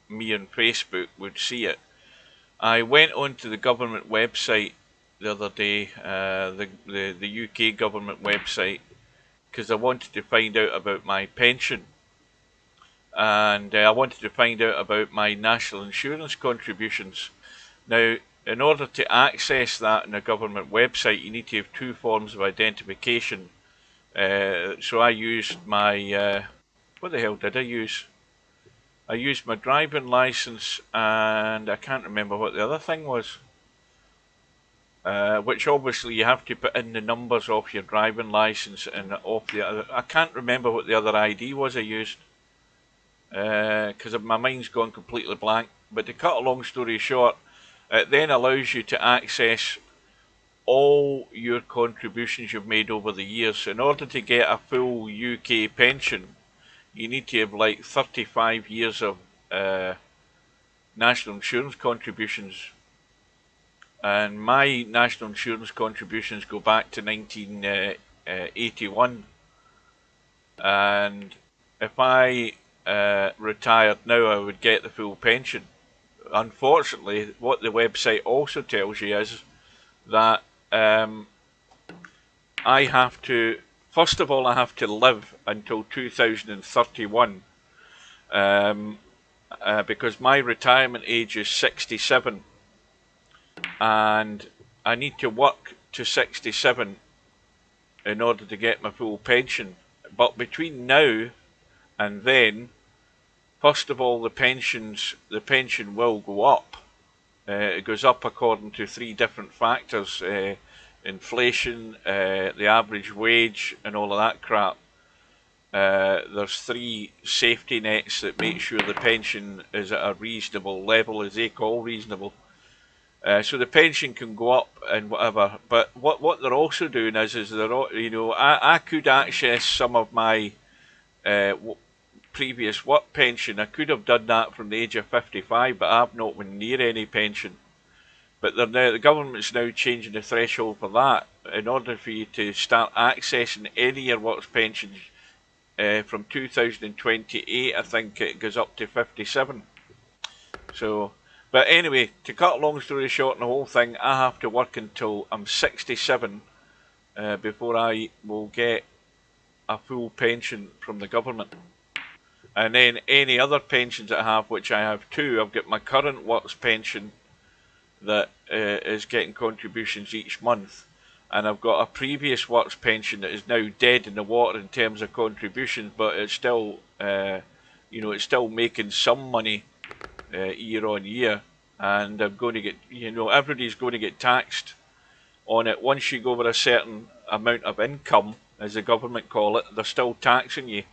me on Facebook would see it. I went onto the government website the other day, the UK government website, because I wanted to find out about my pension, and I wanted to find out about my national insurance contributions. Now, in order to access that on a government website, you need to have 2 forms of identification. So I used my, what the hell did I use? I used my driving license, and I can't remember what the other thing was. Which obviously you have to put in the numbers off your driving license and off the other. I can't remember what the other ID was I used, because my mind's gone completely blank. But to cut a long story short, it then allows you to access all your contributions you've made over the years. In order to get a full UK pension, you need to have like 35 years of national insurance contributions, and my national insurance contributions go back to 1981. And if I retired now, I would get the full pension. Unfortunately, what the website also tells you is that I have to, first of all, I have to live until 2031 because my retirement age is 67, and I need to work to 67 in order to get my full pension. But between now and then, first of all, the pension will go up. It goes up according to 3 different factors: inflation, the average wage, and all of that crap. There's 3 safety nets that make sure the pension is at a reasonable level, as they call reasonable. So the pension can go up and whatever, but what they're also doing is they're, you know, I could access some of my previous work pension. I could have done that from the age of 55, but I've not been near any pension. But the government's now changing the threshold for that in order for you to start accessing any of your works pensions. From 2028, I think it goes up to 57. So, but anyway, to cut a long story short and the whole thing, I have to work until I'm 67 before I will get a full pension from the government. And then any other pensions that I have, which I have 2, I've got my current works pension that is getting contributions each month, and I've got a previous works pension that is now dead in the water in terms of contributions, but it's still, you know, it's still making some money year on year, and I'm going to get, you know, everybody's going to get taxed on it. Once you go over a certain amount of income, as the government call it, they're still taxing you.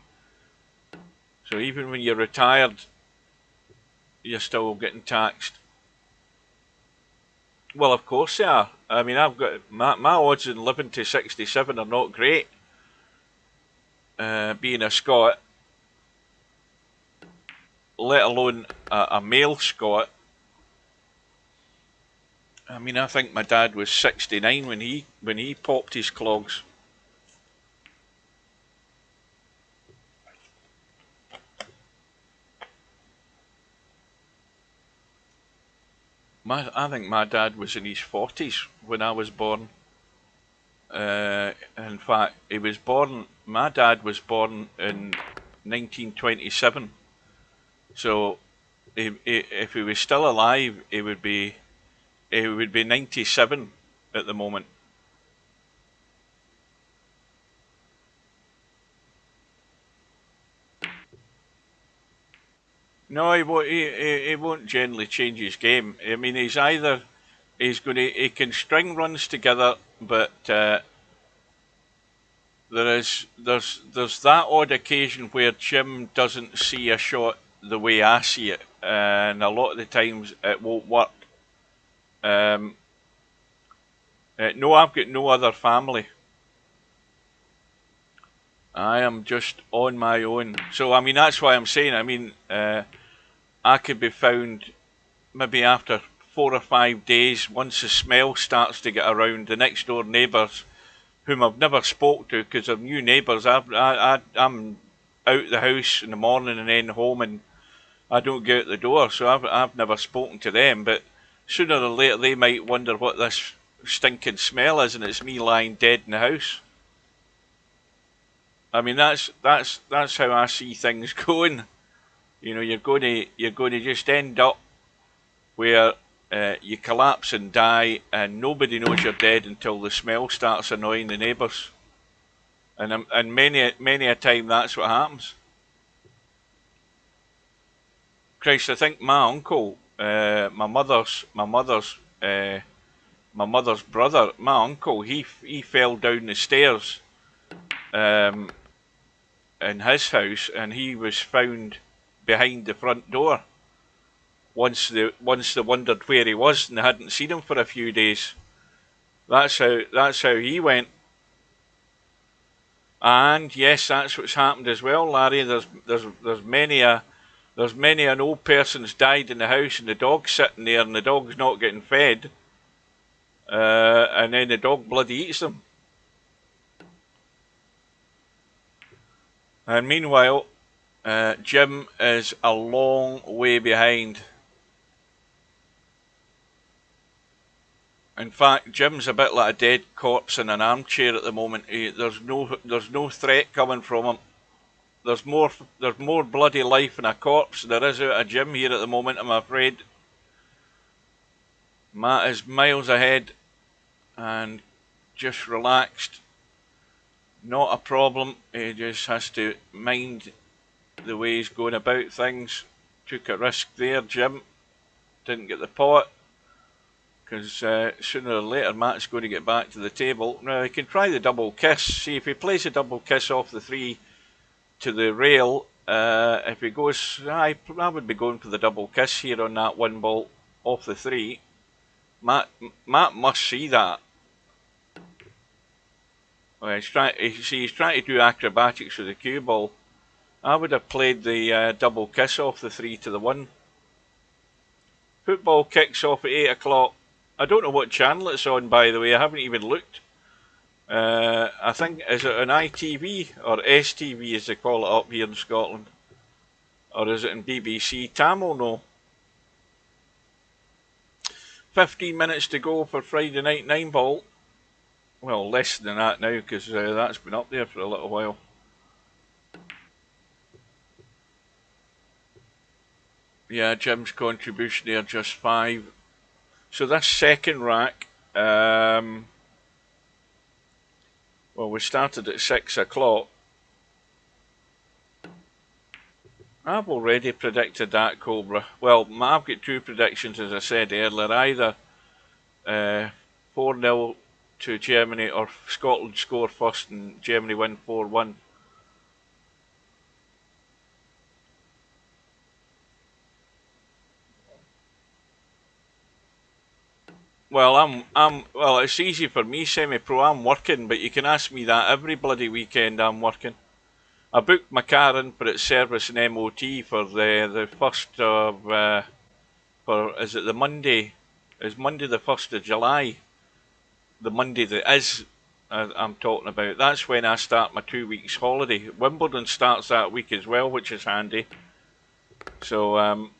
So even when you're retired, you're still getting taxed. Well, of course they are. I mean, I've got my odds in living to 67 are not great. Being a Scot, let alone a male Scot. I mean, I think my dad was 69 when he popped his clogs. I think my dad was in his 40s when I was born. In fact, my dad was born in 1927. So if he was still alive, he would be 97 at the moment. No, he won't generally change his game. I mean, he can string runs together, but there's that odd occasion where Jim doesn't see a shot the way I see it, and a lot of the times it won't work. No, I've got no other family. I am just on my own. So I mean, that's why I'm saying. I mean, I could be found maybe after 4 or 5 days, once the smell starts to get around. The next door neighbours, whom I've never spoke to because they're new neighbours, I'm out the house in the morning and then home, and I don't get out the door, so I've never spoken to them. But sooner or later they might wonder what this stinking smell is, and it's me lying dead in the house. I mean, that's how I see things going. You know, you're going to just end up where you collapse and die, and nobody knows you're dead until the smell starts annoying the neighbours. And many a time that's what happens. Christ, I think my uncle, my mother's brother, my uncle, he fell down the stairs in his house, and he was found behind the front door. Once they wondered where he was, and they hadn't seen him for a few days. That's how he went. And yes, that's what's happened as well, Larry. There's many a There's many an old person's died in the house and the dog's sitting there and the dog's not getting fed. And then the dog bloody eats them. And meanwhile, Jim is a long way behind. In fact, Jim's a bit like a dead corpse in an armchair at the moment. There's no threat coming from him. There's more bloody life in a corpse than there is out of Jim here at the moment, I'm afraid. Matt is miles ahead and just relaxed. Not a problem. He just has to mind the way he's going about things. Took a risk there, Jim. Didn't get the pot. Because sooner or later Matt's going to get back to the table. Now he can try the double kiss. See if he plays a double kiss off the 3 to the rail. If he goes, I would be going for the double kiss here on that 1 ball off the 3. Matt must see that. Well, he's trying to do acrobatics with the cue ball. I would have played the double kiss off the 3 to the 1. Football kicks off at 8 o'clock. I don't know what channel it's on, by the way. I haven't even looked. I think, is it an ITV or STV as they call it up here in Scotland? Or is it in BBC? Tam will know. 15 minutes to go for Friday night 9 ball. Well, less than that now because that's been up there for a little while. Yeah, Jim's contribution there, just 5. So this second rack, well, we started at 6 o'clock. I've already predicted that, Cobra. Well, I've got 2 predictions, as I said earlier. Either 4-0 to Germany or Scotland score first and Germany win 4-1. Well, well, it's easy for me, semi-pro. I'm working, but you can ask me that every bloody weekend. I'm working. I booked my car in for its service and MOT for the 1st of is it the Monday? Is Monday the 1st of July? The Monday that is I'm talking about. That's when I start my 2 weeks holiday. Wimbledon starts that week as well, which is handy. So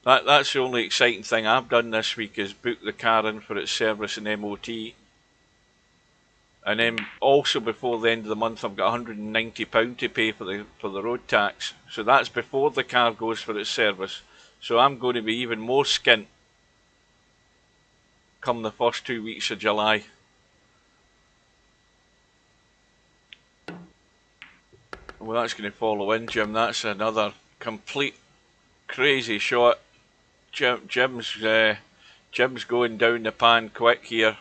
that's the only exciting thing I've done this week is book the car in for its service and MOT. And then also before the end of the month I've got £190 to pay for the road tax. So that's before the car goes for its service. So I'm going to be even more skint come the first 2 weeks of July. Well, that's going to follow in, Jim. That's another complete crazy shot. Jim's going down the pan quick here.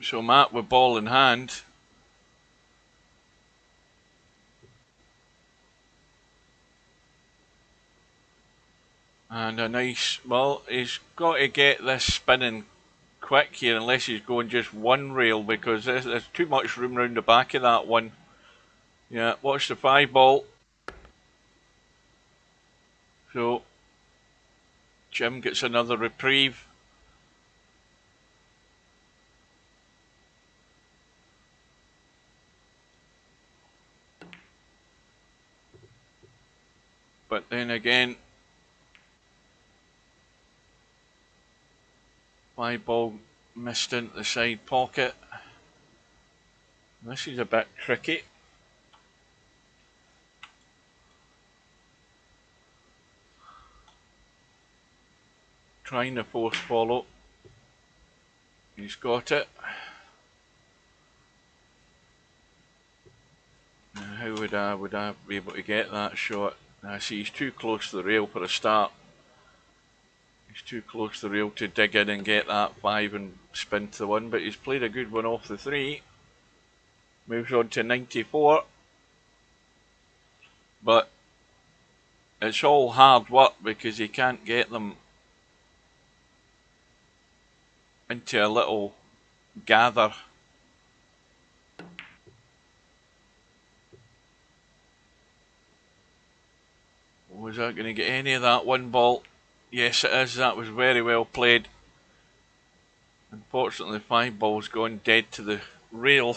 So Matt with ball in hand. And a nice, well, he's got to get this spinning quick here unless he's going just 1 rail because there's too much room round the back of that one. Yeah, watch the 5 ball. So Jim gets another reprieve. But then again, 5 ball missed into the side pocket. This is a bit tricky. Trying the force follow. He's got it. Now how would I be able to get that shot? I see he's too close to the rail for a start. He's too close to the rail to dig in and get that 5 and spin to the 1, but he's played a good one off the 3. Moves on to 94. But it's all hard work because he can't get them into a little gather. Was that going to get any of that one ball? Yes, it is. That was very well played. Unfortunately, 5 balls gone dead to the rail.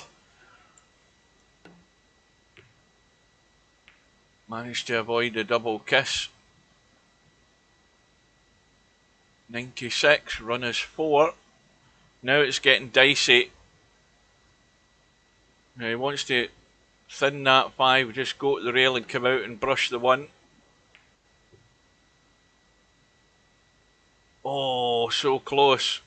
Managed to avoid a double kiss. 96, runners 4. Now it's getting dicey. Now he wants to thin that 5, just go to the rail and come out and brush the 1. Oh, so close.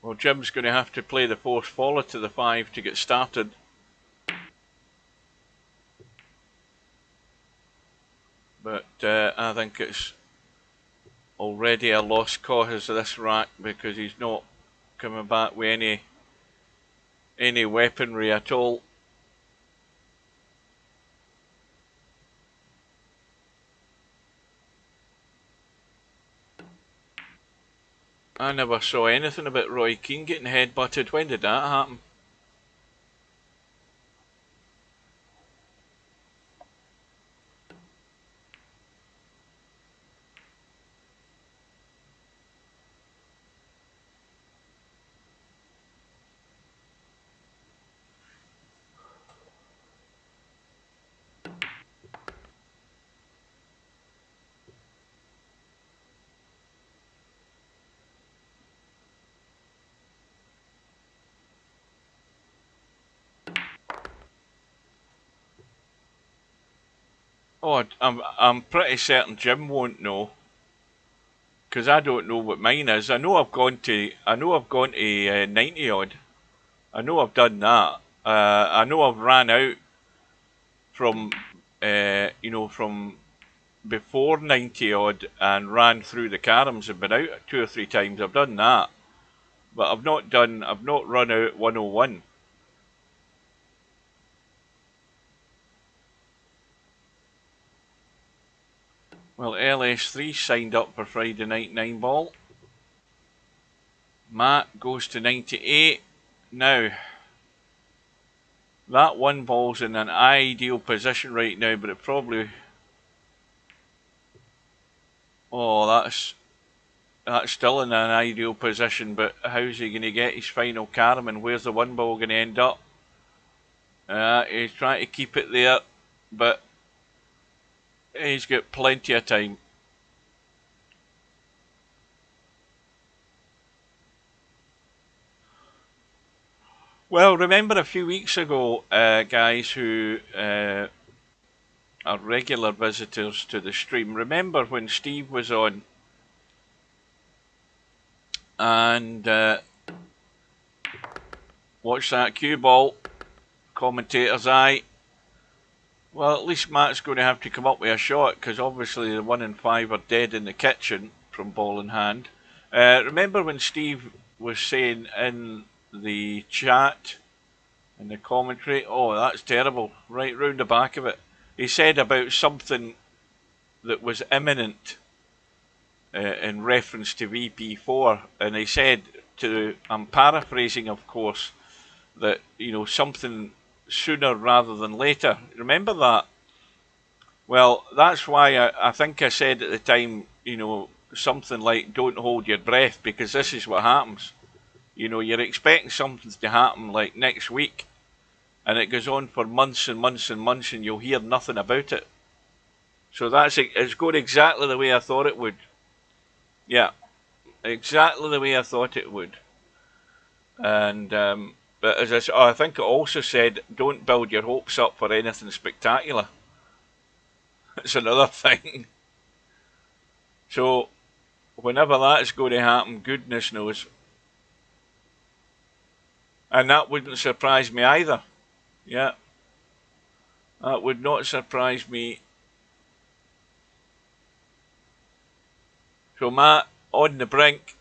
Well, Jim's going to have to play the force follow to the 5 to get started. But I think it's already a lost cause of this rack because he's not coming back with any weaponry at all. I never saw anything about Roy Keane getting headbutted. When did that happen? Oh, I'm pretty certain Jim won't know, because I don't know what mine is. I know I've gone to 90 odd. I know I've done that. I know I've ran out from from before 90 odd and ran through the caroms and been out 2 or 3 times. I've done that, but I've not run out 101. Well, LS3 signed up for Friday night 9 ball. Matt goes to 98. Now, that 1 ball's in an ideal position right now, but it probably... Oh, that's still in an ideal position, but how's he going to get his final carom and where's the 1 ball going to end up? He's trying to keep it there, but he's got plenty of time. Well, remember a few weeks ago, guys who are regular visitors to the stream, remember when Steve was on and watch that cue ball, commentator's eye. Well, at least Matt's going to have to come up with a shot because obviously the 1 and 5 are dead in the kitchen from ball in hand. Remember when Steve was saying in the chat, in the commentary, oh, that's terrible, right round the back of it. He said about something that was imminent in reference to VP4, and he said I'm paraphrasing, of course, that something sooner rather than later. Remember that? Well, that's why I think I said at the time, something like don't hold your breath, because this is what happens. You're expecting something to happen like next week, and it goes on for months and months and months, and you'll hear nothing about it. So it's going exactly the way I thought it would. Yeah, exactly the way I thought it would. And but as I think it also said, don't build your hopes up for anything spectacular. It's another thing. So whenever that is going to happen, goodness knows. And that wouldn't surprise me either. Yeah, that would not surprise me. So Matt on the brink.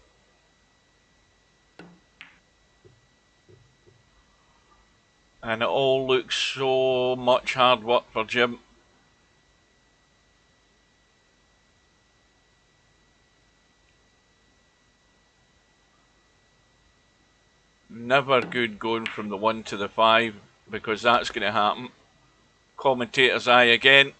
And it all looks so much hard work for Jim. Never good going from the 1 to the 5, because that's going to happen. Commentator's eye again.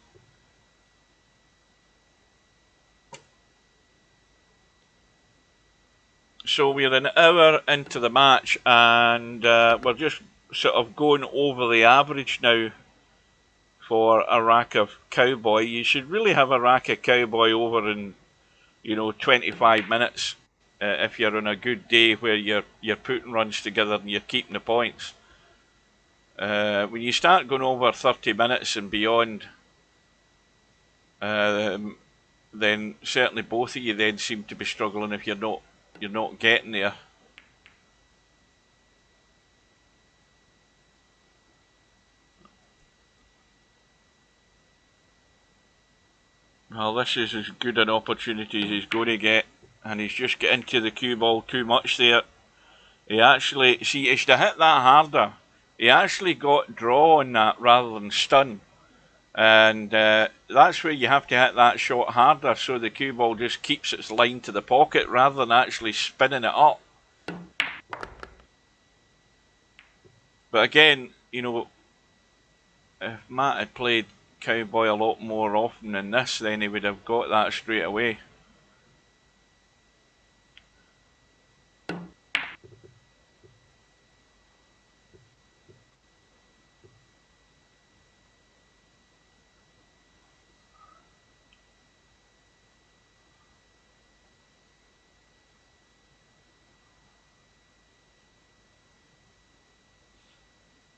So we're an hour into the match, and we're just sort of going over the average now for a rack of Cowboy. You should really have a rack of Cowboy over in, 25 minutes if you're on a good day where you're putting runs together and you're keeping the points. When you start going over 30 minutes and beyond, then certainly both of you then seem to be struggling if you're not getting there. Well, this is as good an opportunity as he's going to get, and he's just getting into the cue ball too much there. He actually, see, he's to hit that harder. He actually got draw on that rather than stun, and that's where you have to hit that shot harder, so the cue ball just keeps its line to the pocket rather than actually spinning it up. But again, if Matt had played Cowboy a lot more often than this, then he would have got that straight away.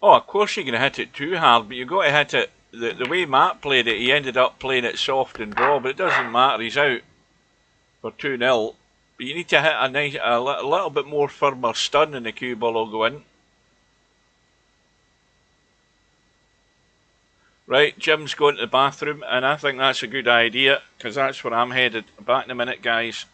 Oh, of course you're going to hit it too hard, but you've got to hit it. The way Matt played it, he ended up playing it soft and draw, but it doesn't matter, he's out for 2-0. But you need to hit a little bit more firmer stun and the cue ball will go in. Right, Jim's going to the bathroom, and I think that's a good idea, because that's where I'm headed. Back in a minute, guys.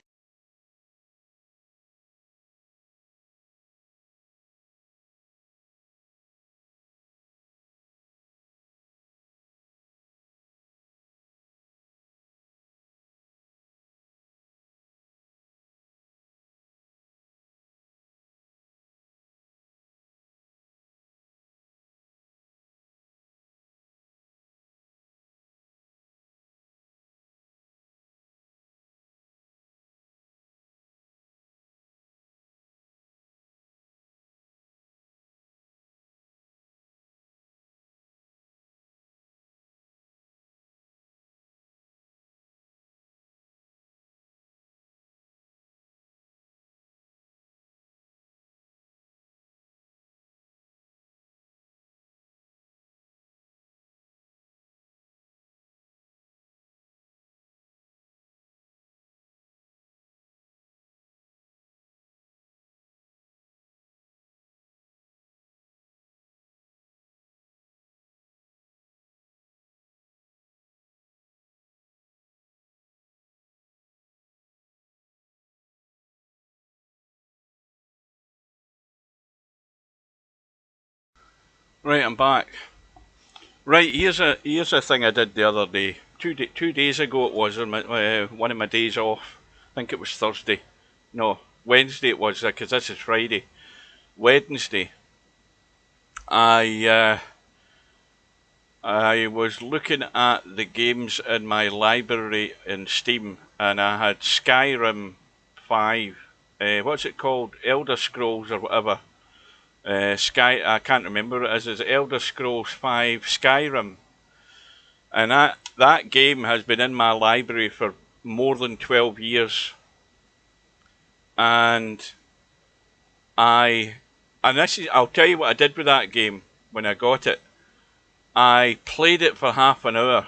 Right, I'm back. Right, here's a thing I did the other day. 2 days ago it was, on one of my days off. I think it was Thursday. No, Wednesday it was, because this is Friday. Wednesday, I was looking at the games in my library in Steam, and I had Skyrim 5. What's it called? Elder Scrolls or whatever. I can't remember what it is. It's Elder Scrolls 5 Skyrim. And that game has been in my library for more than 12 years. And I'll tell you what I did with that game when I got it. I played it for half an hour.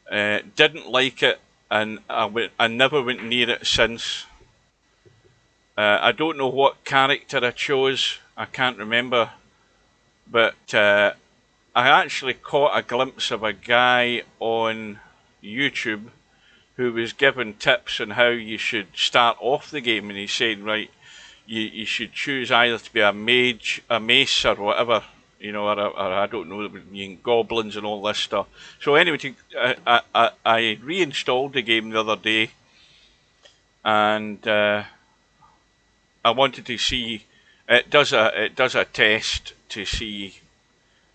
Didn't like it, and I never went near it since. I don't know what character I chose, I can't remember, but I actually caught a glimpse of a guy on YouTube who was giving tips on how you should start off the game, and he said, right, you should choose either to be a mage, a mace, or whatever, you know, or I don't know, goblins and all this stuff. So anyway, I reinstalled the game the other day, and I wanted to see. It does a test to see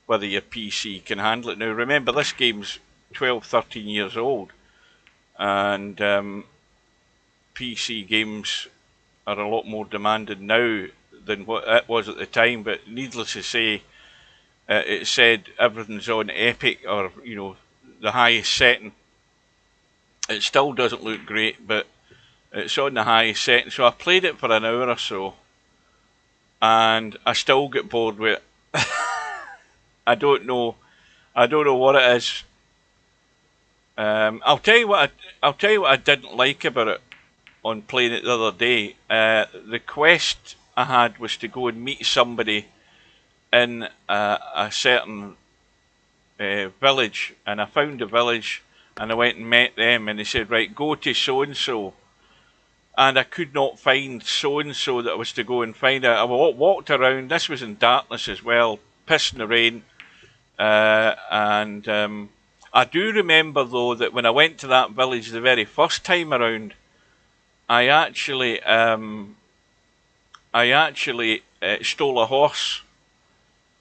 whether your PC can handle it. Now remember, this game's 12, 13 years old, and PC games are a lot more demanding now than what it was at the time. But needless to say, it said everything's on epic, or you know, the highest setting. It still doesn't look great, but it's on the highest setting. So I played it for an hour or so, and I still get bored with it. I don't know what it is. I'll tell you what I didn't like about it on playing it the other day. The quest I had was to go and meet somebody in a certain village, and I found a village, and I went and met them, and they said, right, go to so and so, and I could not find so and so that I was to go and find. I walked around. This was in darkness as well, pissing the rain, and I do remember though that when I went to that village the very first time around, I actually stole a horse.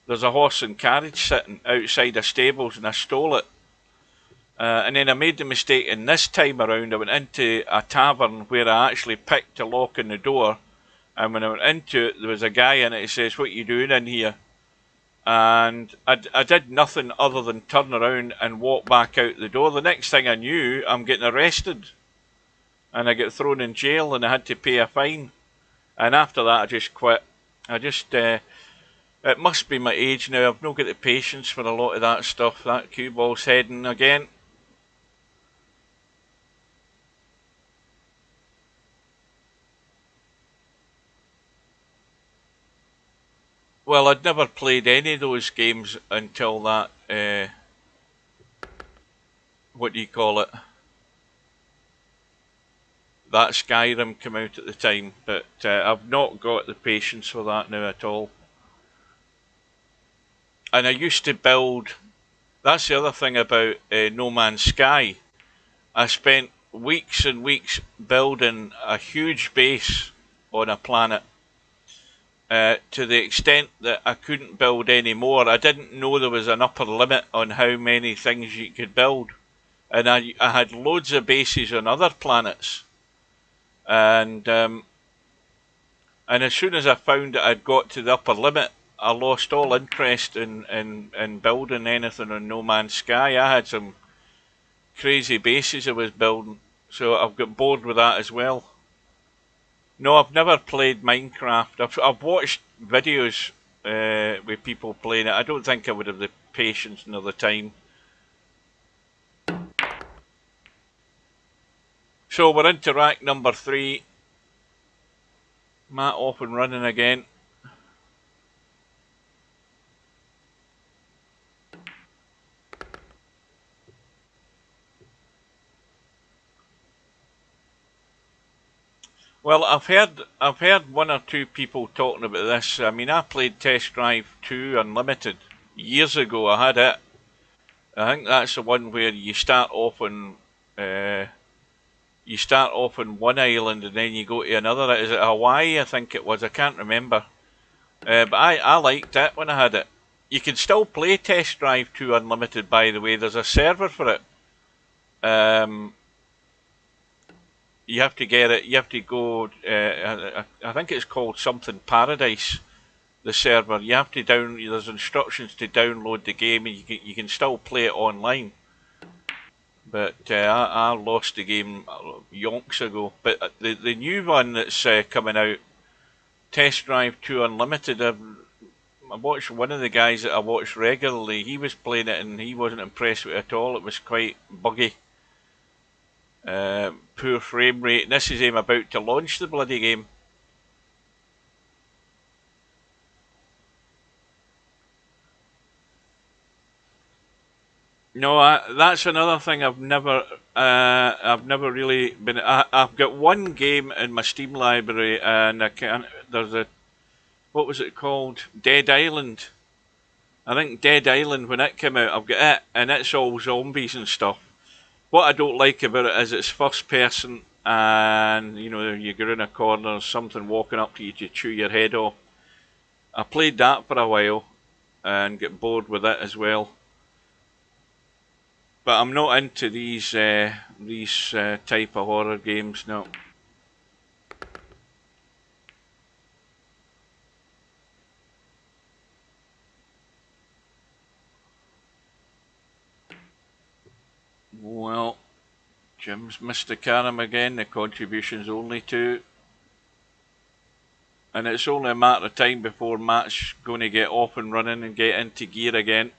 There's a horse and carriage sitting outside the stables, and I stole it. And then I made the mistake, and this time around I went into a tavern where I actually picked a lock in the door, and when I went into it, there was a guy in it who says, "What are you doing in here?" And I did nothing other than turn around and walk back out the door. The next thing I knew, I'm getting arrested, and I get thrown in jail, and I had to pay a fine. And after that I just quit. It must be my age now. I've not got the patience for a lot of that stuff. That cue ball's heading again. Well, I'd never played any of those games until that, what do you call it? That Skyrim came out at the time, but I've not got the patience for that now at all. And I used to build, that's the other thing about No Man's Sky. I spent weeks and weeks building a huge base on a planet. To the extent that I couldn't build any more. I didn't know there was an upper limit on how many things you could build. And I had loads of bases on other planets. And as soon as I found that I'd got to the upper limit, I lost all interest in building anything on No Man's Sky. I had some crazy bases I was building, so I've got bored with that as well. No, I've never played Minecraft. I've watched videos with people playing it. I don't think I would have the patience nor the time. So we're into rack number 3. Matt off and running again. Well, I've heard one or two people talking about this. I mean, I played Test Drive 2 Unlimited years ago. I had it. I think that's the one where you start off on one island and then you go to another. Is it Hawaii? I think it was. I can't remember. But I liked it when I had it. You can still play Test Drive 2 Unlimited, by the way. There's a server for it. You have to get it. You have to go. I think it's called something Paradise. The server. You have to There's instructions to download the game, and you can still play it online. But I lost the game yonks ago. But the new one that's coming out, Test Drive 2 Unlimited. I watched one of the guys that I watch regularly. He was playing it, and he wasn't impressed with it at all. It was quite buggy. Poor frame rate. And this is him about to launch the bloody game. No, that's another thing I've never really been. I've got one game in my Steam library, and I can't. There's what was it called? Dead Island. I think Dead Island, when it came out, I've got it, and it's all zombies and stuff. What I don't like about it is it's first person, and you know you get in a corner, something walking up to you to chew your head off. I played that for a while and get bored with it as well. But I'm not into these type of horror games, no. Well, Jim's missed the carom again. The contribution's only 2. And it's only a matter of time before Matt's going to get off and running and get into gear again.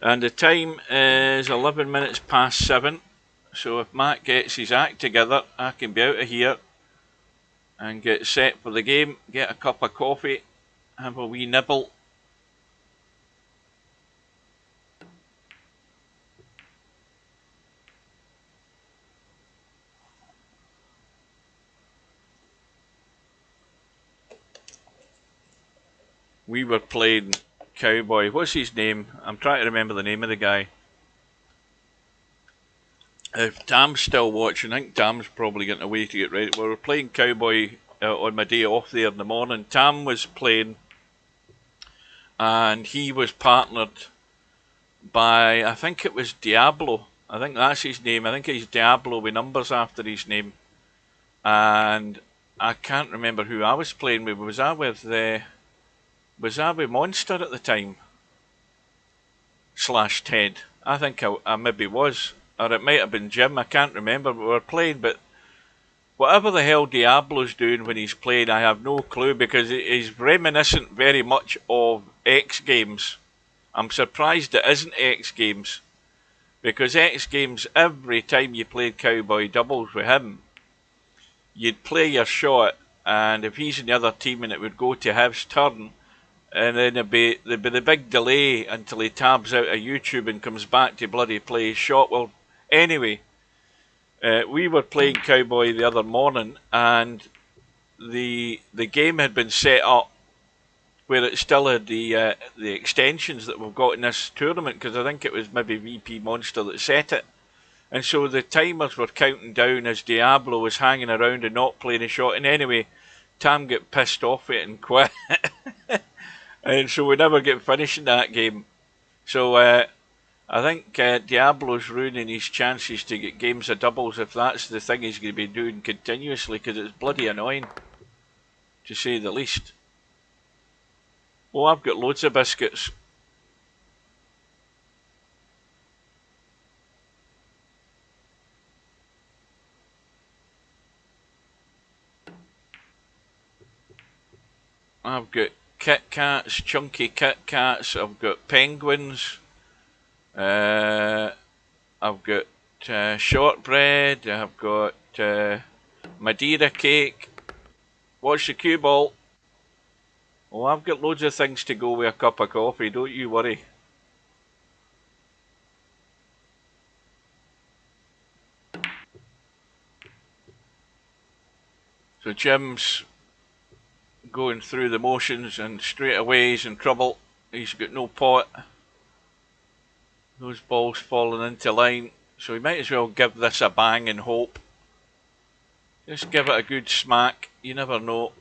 And the time is 11 minutes past 7. So if Matt gets his act together, I can be out of here and get set for the game, get a cup of coffee, have a wee nibble. We were playing Cowboy. What's his name? I'm trying to remember the name of the guy. If Tam's still watching, I think Tam's probably getting away to get ready. We were playing Cowboy on my day off there in the morning. Tam was playing, and he was partnered by, I think it was Diablo. I think that's his name. I think he's Diablo with numbers after his name. And I can't remember who I was playing with. Was I with Monster at the time? / Ted. I think I maybe was. Or it might have been Jim, I can't remember, but we were playing, but whatever the hell Diablo's doing when he's playing, I have no clue, because he's reminiscent very much of X Games. I'm surprised it isn't X Games, because X Games, every time you played Cowboy doubles with him, you'd play your shot, and if he's in the other team and it would go to his turn, and then there'd be the big delay until he tabs out of YouTube and comes back to bloody play his shot. Well, anyway, we were playing Cowboy the other morning, and the game had been set up where it still had the extensions that we've got in this tournament, because I think it was maybe VP Monster that set it. And so the timers were counting down as Diablo was hanging around and not playing a shot. And anyway, Tam got pissed off it and quit. And so we never get finishing that game. So I think Diablo's ruining his chances to get games of doubles if that's the thing he's going to be doing continuously, because it's bloody annoying, to say the least. Oh, I've got loads of biscuits. I've got Kit Kats, chunky Kit Kats. I've got penguins. I've got shortbread. I've got Madeira cake. Watch the cue ball. Oh, I've got loads of things to go with a cup of coffee, don't you worry. So Jim's going through the motions, and straight away he's in trouble. He's got no pot. Those balls falling into line, so he might as well give this a bang and hope. Just give it a good smack, you never know.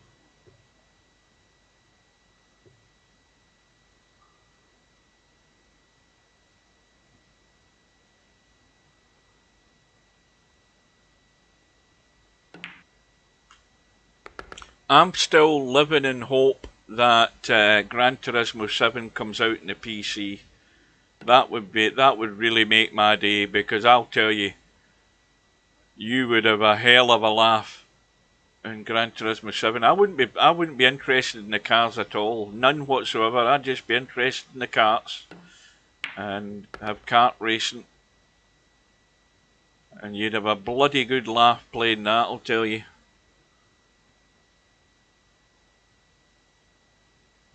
I'm still living in hope that Gran Turismo 7 comes out in the PC. That would really make my day, because I'll tell you, you would have a hell of a laugh in Gran Turismo 7. I wouldn't be interested in the cars at all, none whatsoever. I'd just be interested in the karts and have kart racing, and you'd have a bloody good laugh playing that, I'll tell you.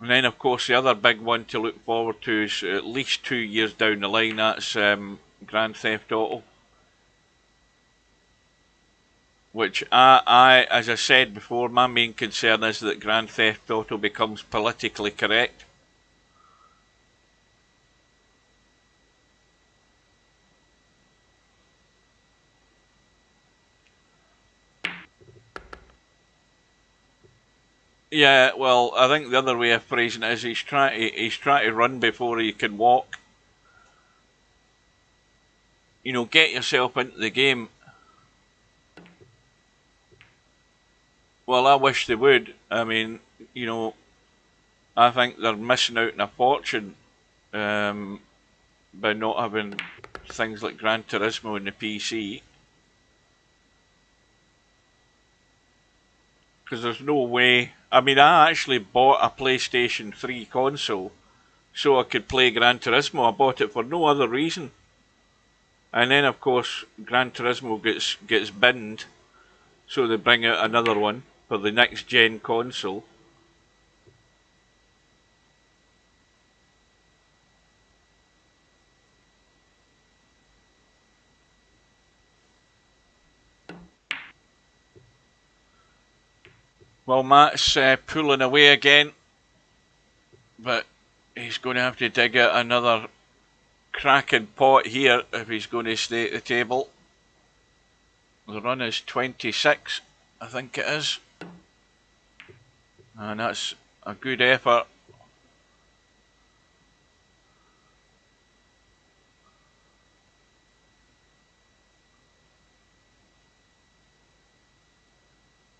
And then, of course, the other big one to look forward to is at least 2 years down the line. That's Grand Theft Auto. Which as I said before, my main concern is that Grand Theft Auto becomes politically correct. Yeah, well, I think the other way of phrasing it is he's trying to run before he can walk. You know, get yourself into the game. Well, I wish they would. I mean, you know, I think they're missing out on a fortune by not having things like Gran Turismo in the PC. Because there's no way. I mean, I actually bought a PlayStation 3 console so I could play Gran Turismo. I bought it for no other reason. And then, of course, Gran Turismo gets binned, so they bring out another one for the next gen console. Well, Matt's pulling away again, but he's going to have to dig out another cracking pot here if he's going to stay at the table. The run is 26, I think it is. And that's a good effort.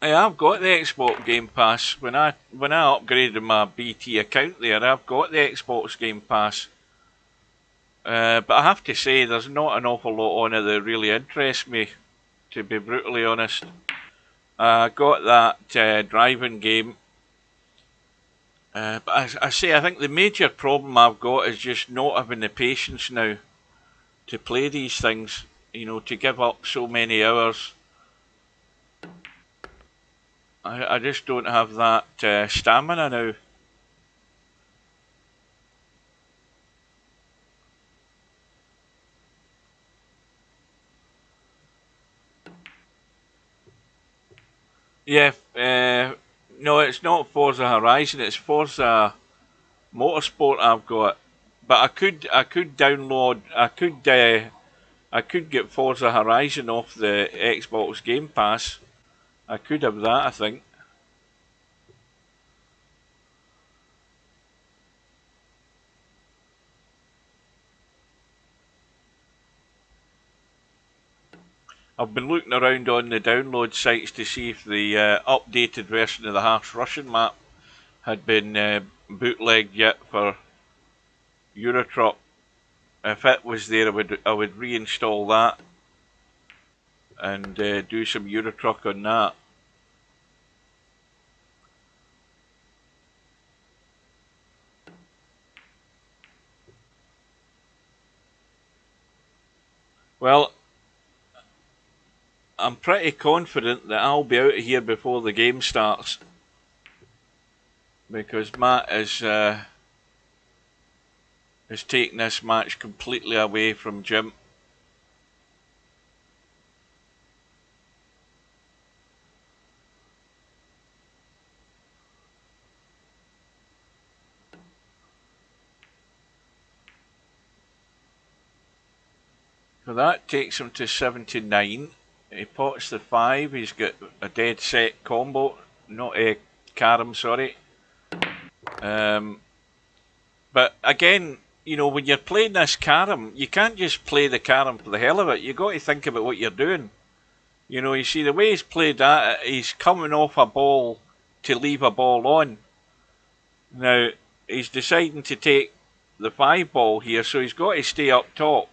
Yeah, I've got the Xbox Game Pass. When I upgraded my BT account there, I've got the Xbox Game Pass. But I have to say, there's not an awful lot on it that really interests me, to be brutally honest. I got that driving game. But I say, I think the major problem I've got is just not having the patience now to play these things. You know, to give up so many hours. I just don't have that stamina now. Yeah, no, it's not Forza Horizon. It's Forza Motorsport I've got. But I could download. I could get Forza Horizon off the Xbox Game Pass. I could have that, I think. I've been looking around on the download sites to see if the updated version of the Harsh Russian map had been bootlegged yet for Eurotruck. If it was there, I would reinstall that and do some Eurotruck on that. Well, I'm pretty confident that I'll be out of here before the game starts, because Matt is taking this match completely away from Jim. So that takes him to 79. He pots the 5. He's got a dead set combo. Not a carom, sorry. But again, you know, when you're playing this carom, you can't just play the carom for the hell of it. You've got to think about what you're doing. You know, you see the way he's played that, he's coming off a ball to leave a ball on. Now, he's deciding to take the 5 ball here, so he's got to stay up top.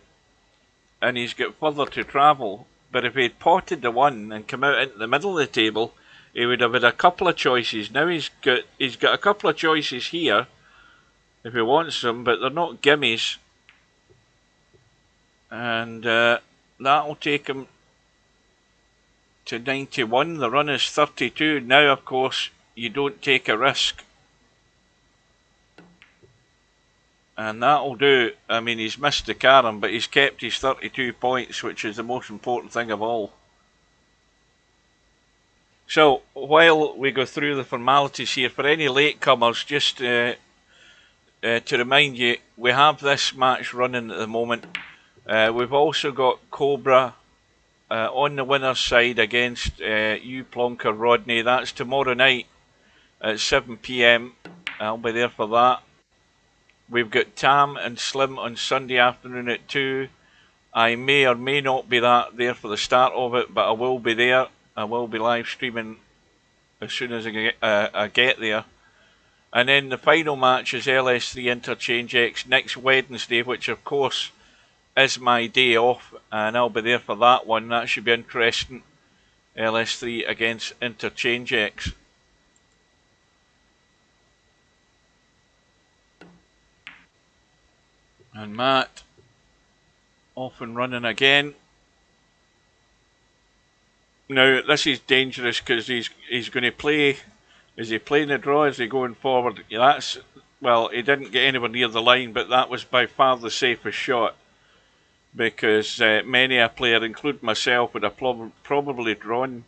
And he's got further to travel. But if he'd potted the 1 and come out into the middle of the table, he would have had a couple of choices. Now he's got a couple of choices here, if he wants them, but they're not gimmies. And that'll take him to 91. The run is 32. Now, of course, you don't take a risk. And that'll do. I mean, he's missed the carom, but he's kept his 32 points, which is the most important thing of all. So, while we go through the formalities here, for any latecomers, just to remind you, we have this match running at the moment. We've also got Cobra on the winner's side against you Plonker Rodney. That's tomorrow night. at 7 p.m. I'll be there for that. We've got Tam and Slim on Sunday afternoon at 2. I may or may not be there for the start of it, but I will be there. I will be live streaming as soon as I get there. And then the final match is LS3 Interchange X next Wednesday, which of course is my day off, and I'll be there for that one. That should be interesting. LS3 against Interchange X. And Matt off and running again. Now this is dangerous because he's going to play. Is he playing the draw? Is he going forward? That's, well, he didn't get anywhere near the line, but that was by far the safest shot, because many a player, including myself, would have probably drawn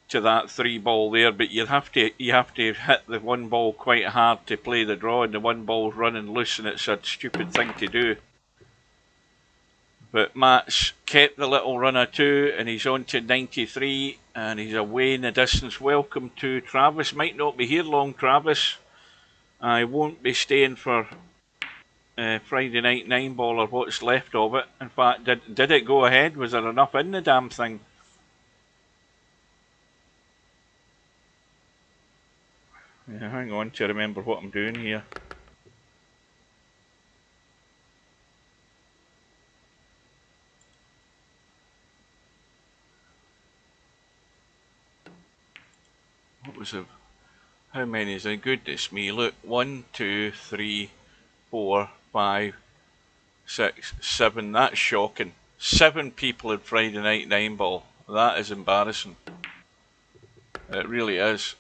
to that 3 ball there. But you have to hit the 1 ball quite hard to play the draw, and the 1 ball's running loose, and it's a stupid thing to do. But Matt's kept the little runner too, and he's on to 93, and he's away in the distance. Welcome to Travis. Might not be here long, Travis. I won't be staying for Friday night 9 ball or what's left of it. In fact, did it go ahead? Was there enough in the damn thing? Yeah, hang on to remember what I'm doing here. What was it? How many is it? Goodness me, look. 1, 2, 3, 4, 5, 6, 7. That's shocking. 7 people in Friday night 9 ball. That is embarrassing. It really is.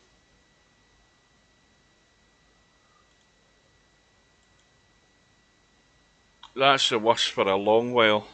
That's the worst for a long while.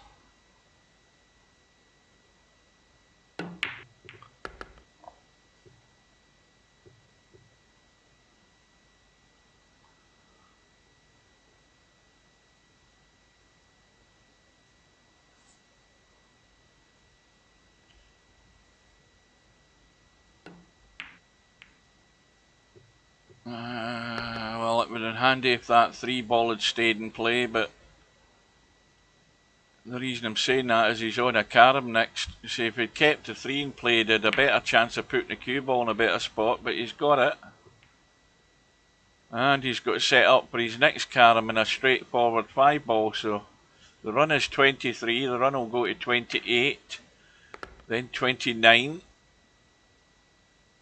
Well, it would have been handy if that 3 ball had stayed in play, but the reason I'm saying that is he's on a carom next. You see, if he'd kept the 3 in play, he'd had a better chance of putting the cue ball in a better spot, but he's got it. And he's got to set up for his next carom in a straightforward 5 ball, so the run is 23, the run will go to 28, then 29,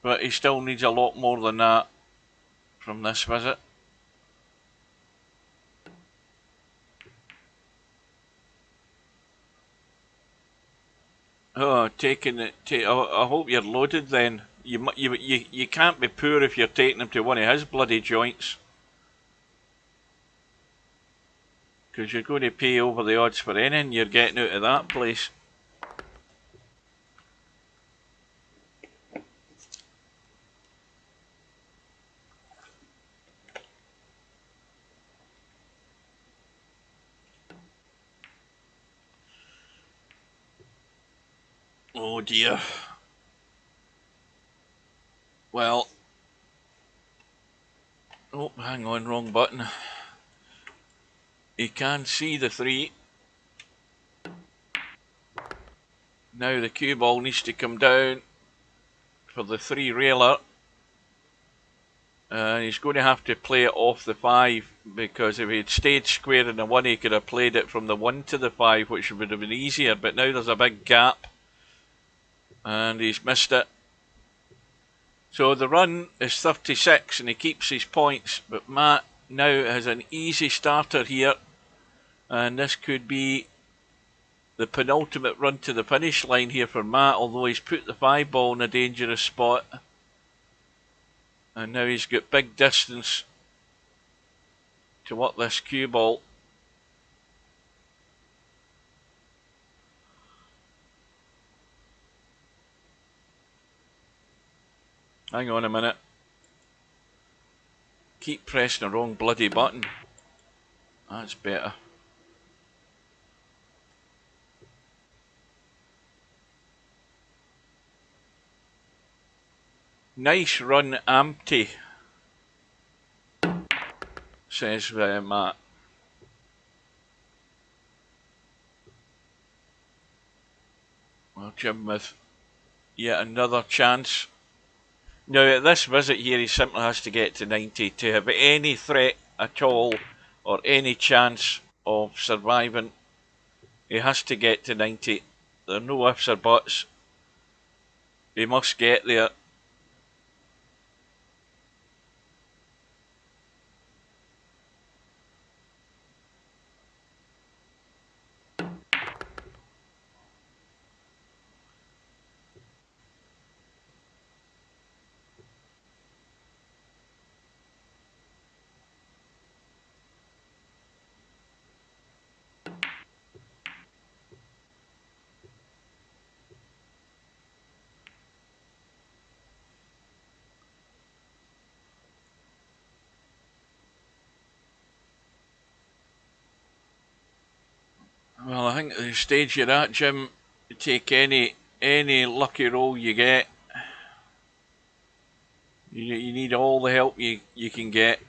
but he still needs a lot more than that from this visit. Oh, taking it. I hope you're loaded then. You can't be poor if you're taking him to one of his bloody joints, because you're going to pay over the odds for anything you're getting out of that place. Oh dear. Well, oh, hang on, wrong button. He can see the 3. Now the cue ball needs to come down for the 3 railer. He's going to have to play it off the 5, because if he'd stayed square in the 1, he could have played it from the 1 to the 5, which would have been easier, but now there's a big gap, and he's missed it. So the run is 36, and he keeps his points, but Matt now has an easy starter here, and this could be the penultimate run to the finish line here for Matt, although he's put the 5 ball in a dangerous spot. And now he's got big distance to up this cue ball. Hang on a minute. Keep pressing the wrong bloody button. That's better. Nice run, Ampty. says Matt. Well, Jim with yet another chance. Now, at this visit here, he simply has to get to 90 to have any threat at all or any chance of surviving. He has to get to 90. There are no ifs or buts. He must get there. Well, I think at the stage you're at, Jim, you take any lucky roll you get. You need all the help you can get.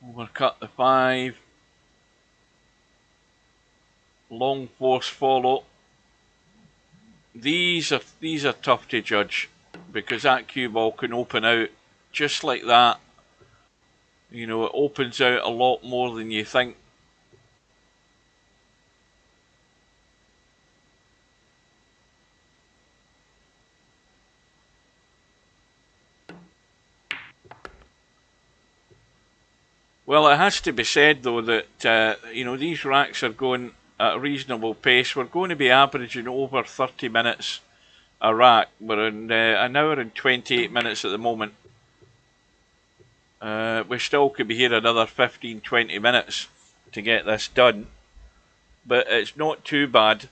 Overcut the 5. Long force follow. These are tough to judge because that cue ball can open out just like that. You know, it opens out a lot more than you think. Well, it has to be said though that you know, these racks are going at a reasonable pace. We're going to be averaging over 30 minutes a rack. We're in an hour and 28 minutes at the moment. We still could be here another 15-20 minutes to get this done, but it's not too bad.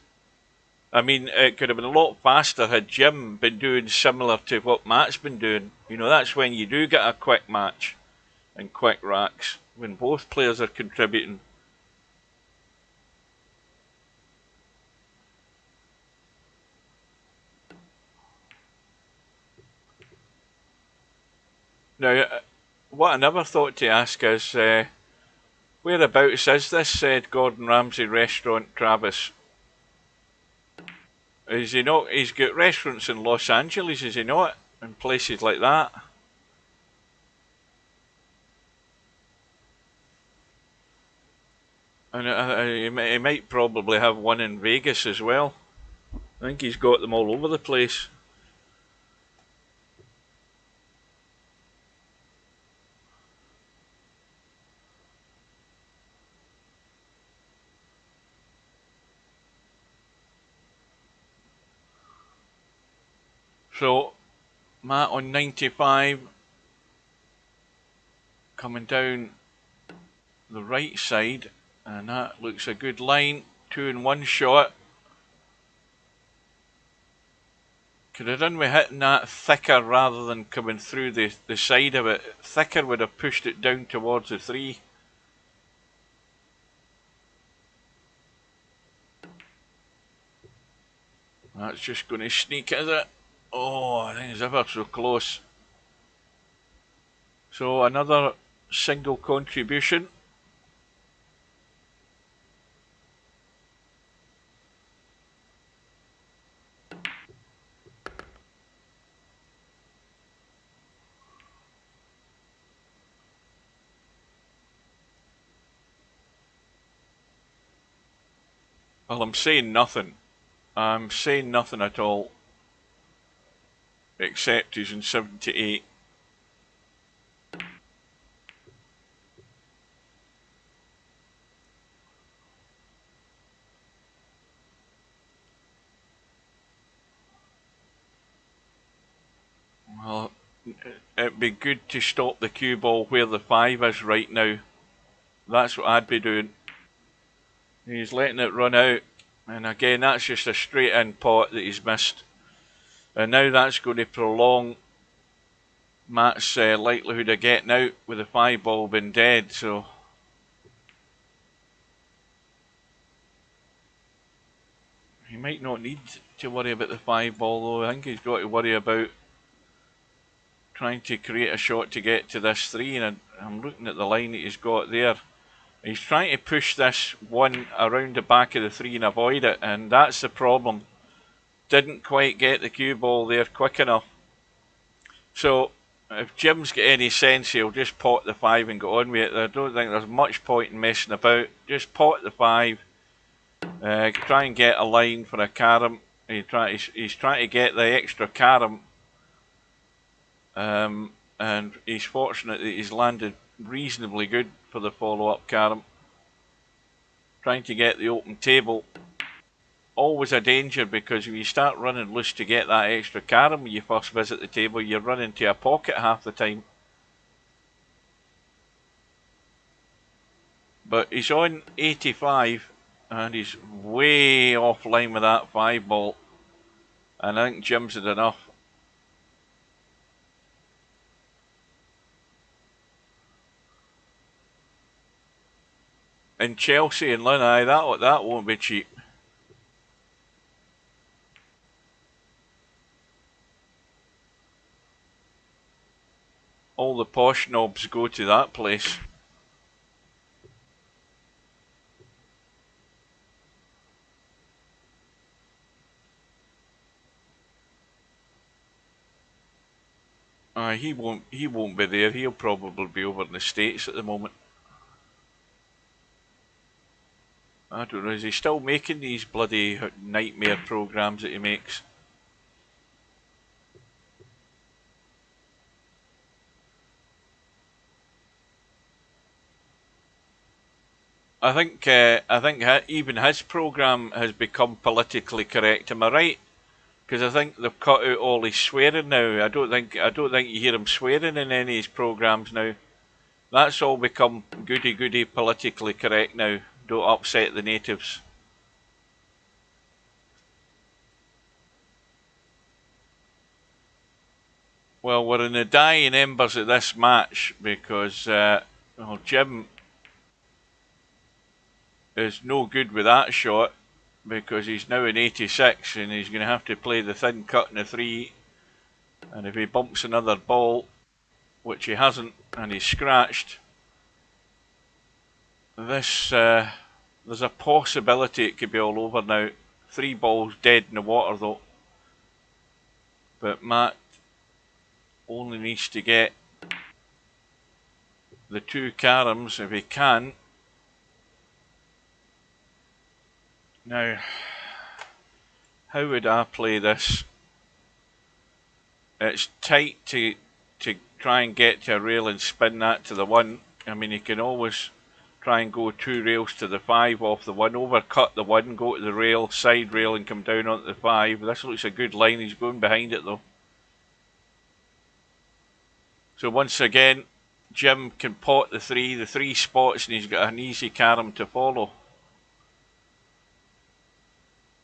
I mean, it could have been a lot faster had Jim been doing similar to what Matt's been doing. You know, that's when you do get a quick match and quick racks, when both players are contributing. Now, what I never thought to ask is, whereabouts is this said Gordon Ramsay restaurant, Travis? Is he not? He's got restaurants in Los Angeles, is he not? In places like that. And he might probably have one in Vegas as well. I think he's got them all over the place. So, Matt on 95, coming down the right side, and that looks a good line. 2 in 1 shot. Could have done with hitting that thicker rather than coming through the side of it. Thicker would have pushed it down towards the 3. That's just going to sneak, is it? Oh, I think it's ever so close. So another single contribution. Well, I'm saying nothing. I'm saying nothing at all. Except he's in 78. Well, it'd be good to stop the cue ball where the 5 is right now. That's what I'd be doing. He's letting it run out. And again, that's just a straight in pot that he's missed. And now that's going to prolong Matt's likelihood of getting out with the 5 ball being dead. So he might not need to worry about the 5 ball though. I think he's got to worry about trying to create a shot to get to this 3, and I'm looking at the line that he's got there. He's trying to push this one around the back of the 3 and avoid it, and that's the problem. Didn't quite get the cue ball there quick enough. So if Jim's got any sense, he'll just pot the 5 and go on with it. I don't think there's much point in messing about. Just pot the 5. Try and get a line for a carom. He's trying to get the extra carom. And he's fortunate that he's landed reasonably good for the follow-up carom. Trying to get the open table. Always a danger, because if you start running loose to get that extra carom when you first visit the table, you run into a pocket half the time. But he's on 85 and he's way offline with that 5 ball. And I think Jim's had enough. And Chelsea and Lynn, aye, that won't be cheap. All the posh knobs go to that place. He won't be there. He'll probably be over in the States at the moment. I don't know, is he still making these bloody nightmare programmes that he makes? I think even his programme has become politically correct. Am I right? Because I think they've cut out all his swearing now. I don't think you hear him swearing in any of his programmes now. That's all become goody politically correct now. Don't upset the natives. Well, we're in the dying embers of this match because Jim is no good with that shot, because he's now in 86 and he's going to have to play the thin cut in the 3. And if he bumps another ball, which he hasn't, and he's scratched, there's a possibility it could be all over now. 3 balls dead in the water though. But Matt only needs to get the 2 caroms if he can. Now, how would I play this? It's tight to try and get to a rail and spin that to the 1. I mean, you can always try and go 2 rails to the 5 off the 1, overcut the 1, go to the rail, side rail and come down onto the 5. This looks a good line. He's going behind it though. So once again, Jim can pot the 3 spots, and he's got an easy carom to follow.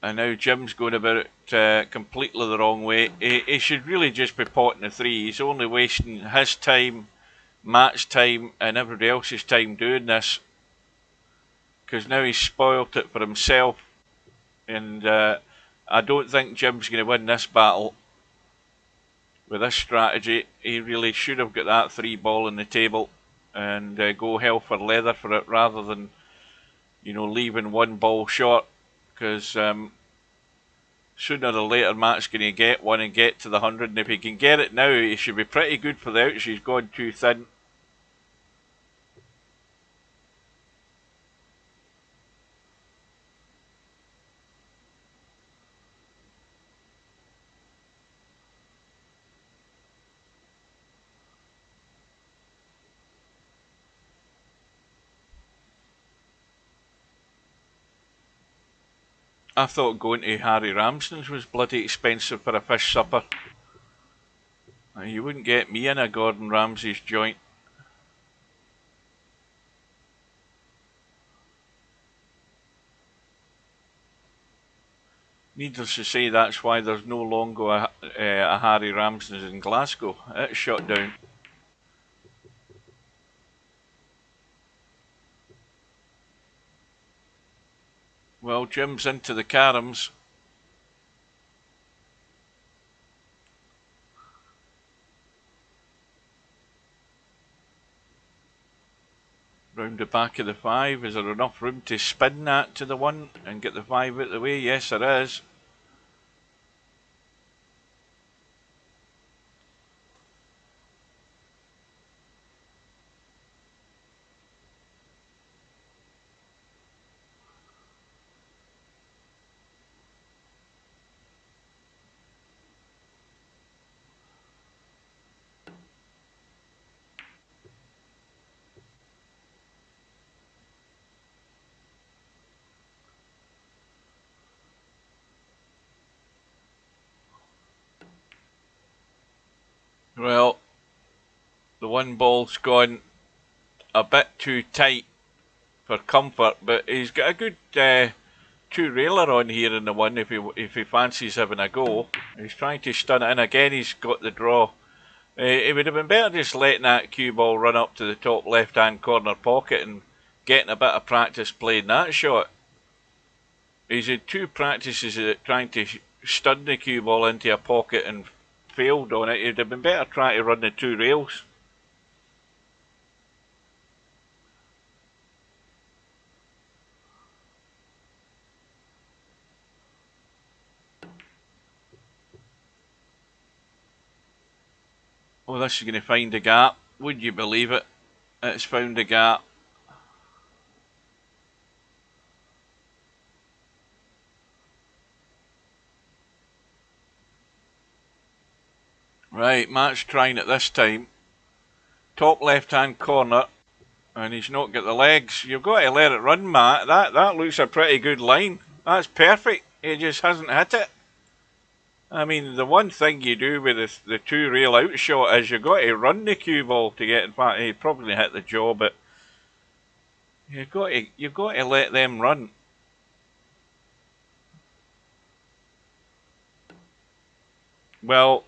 And now Jim's going about it completely the wrong way. He should really just be potting the 3. He's only wasting his time, Matt's time, and everybody else's time doing this. Because now he's spoilt it for himself. And I don't think Jim's going to win this battle with this strategy. He really should have got that 3 ball on the table and go hell for leather for it, rather than, leaving 1 ball short. Because sooner or later Matt's going to get 1 and get to the 100, and if he can get it now, he should be pretty good for the outs. He's gone too thin. I thought going to Harry Ramsden's was bloody expensive for a fish supper. You wouldn't get me in a Gordon Ramsay's joint. Needless to say, that's why there's no longer a Harry Ramsden's in Glasgow. It's shut down. Well, Jim's into the caroms. Round the back of the 5. Is there enough room to spin that to the 1 and get the 5 out of the way? Yes, there is. Well, the 1 ball's gone a bit too tight for comfort, but he's got a good 2-railer on here in the 1 if he fancies having a go. He's trying to stun it in again. He's got the draw. It would have been better just letting that cue ball run up to the top left hand corner pocket and getting a bit of practice playing that shot. He's had 2 practices at trying to stun the cue ball into a pocket and failed on it. It would have been better trying to run the 2 rails. Oh, this is going to find a gap. Would you believe it? It's found a gap. Right, Matt's trying it this time. Top left hand corner. And he's not got the legs. You've got to let it run, Matt. That looks a pretty good line. That's perfect. He just hasn't hit it. I mean, the one thing you do with the 2-rail out shot is you've got to run the cue ball to get. In fact, he probably hit the jaw, but you've got to let them run. Well,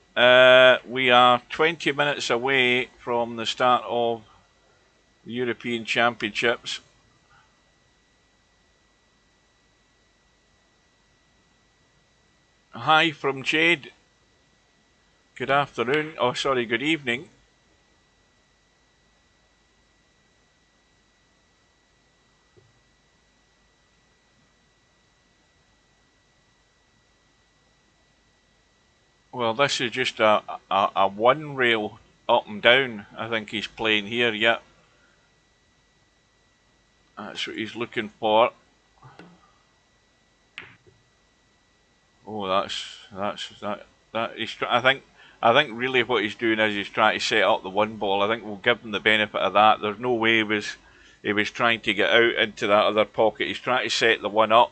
we are 20 minutes away from the start of the European Championships. Hi from Jade. Good afternoon. Oh, sorry, good evening. Well, this is just a 1-rail up and down. I think he's playing here. Yeah, that's what he's looking for. Oh, that. I think really what he's doing is he's trying to set up the 1 ball. I think we'll give him the benefit of that. There's no way he was trying to get out into that other pocket. He's trying to set the 1 up.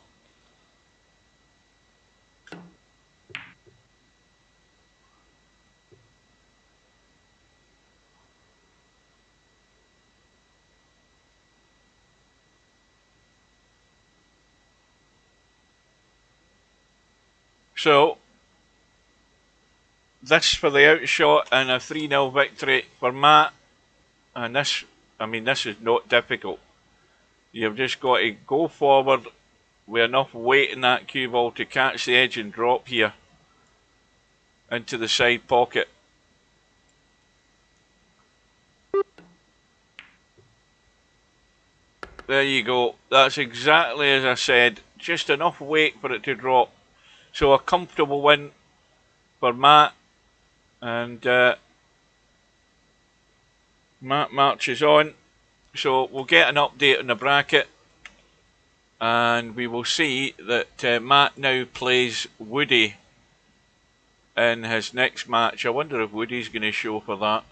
So, this for the outshot and a 3-0 victory for Matt. And this is not difficult. You've just got to go forward with enough weight in that cue ball to catch the edge and drop here into the side pocket. There you go. That's exactly as I said. Just enough weight for it to drop. So a comfortable win for Matt. And Matt marches on. So we'll get an update on the bracket. And we will see that Matt now plays Woody in his next match. I wonder if Woody's going to show for that.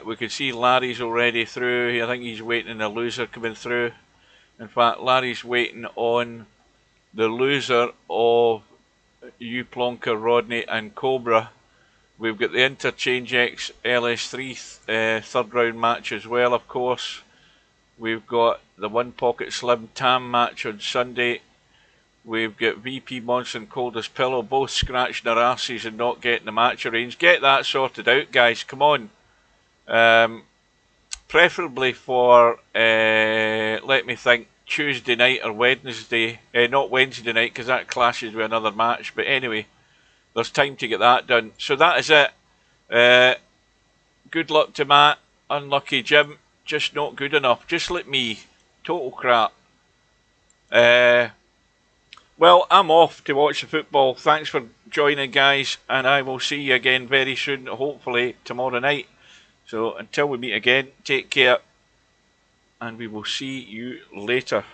We can see Larry's already through. I think he's waiting on the loser coming through. In fact, Larry's waiting on the loser of U Plonker, Rodney and Cobra. We've got the Interchange X LS3 third round match as well, of course. We've got the 1 Pocket Slim Tam match on Sunday. We've got VP Monster and Coldest Pillow both scratching their arses and not getting the match arranged. Get that sorted out, guys. Come on. Preferably for, let me think, Tuesday night or Wednesday. Not Wednesday night because that clashes with another match. But anyway, there's time to get that done. So that is it. Good luck to Matt. Unlucky Jim. just not good enough. Just like me. Total crap. Well, I'm off to watch the football. Thanks for joining, guys, and I will see you again very soon, hopefully tomorrow night. So until we meet again, take care, and we will see you later.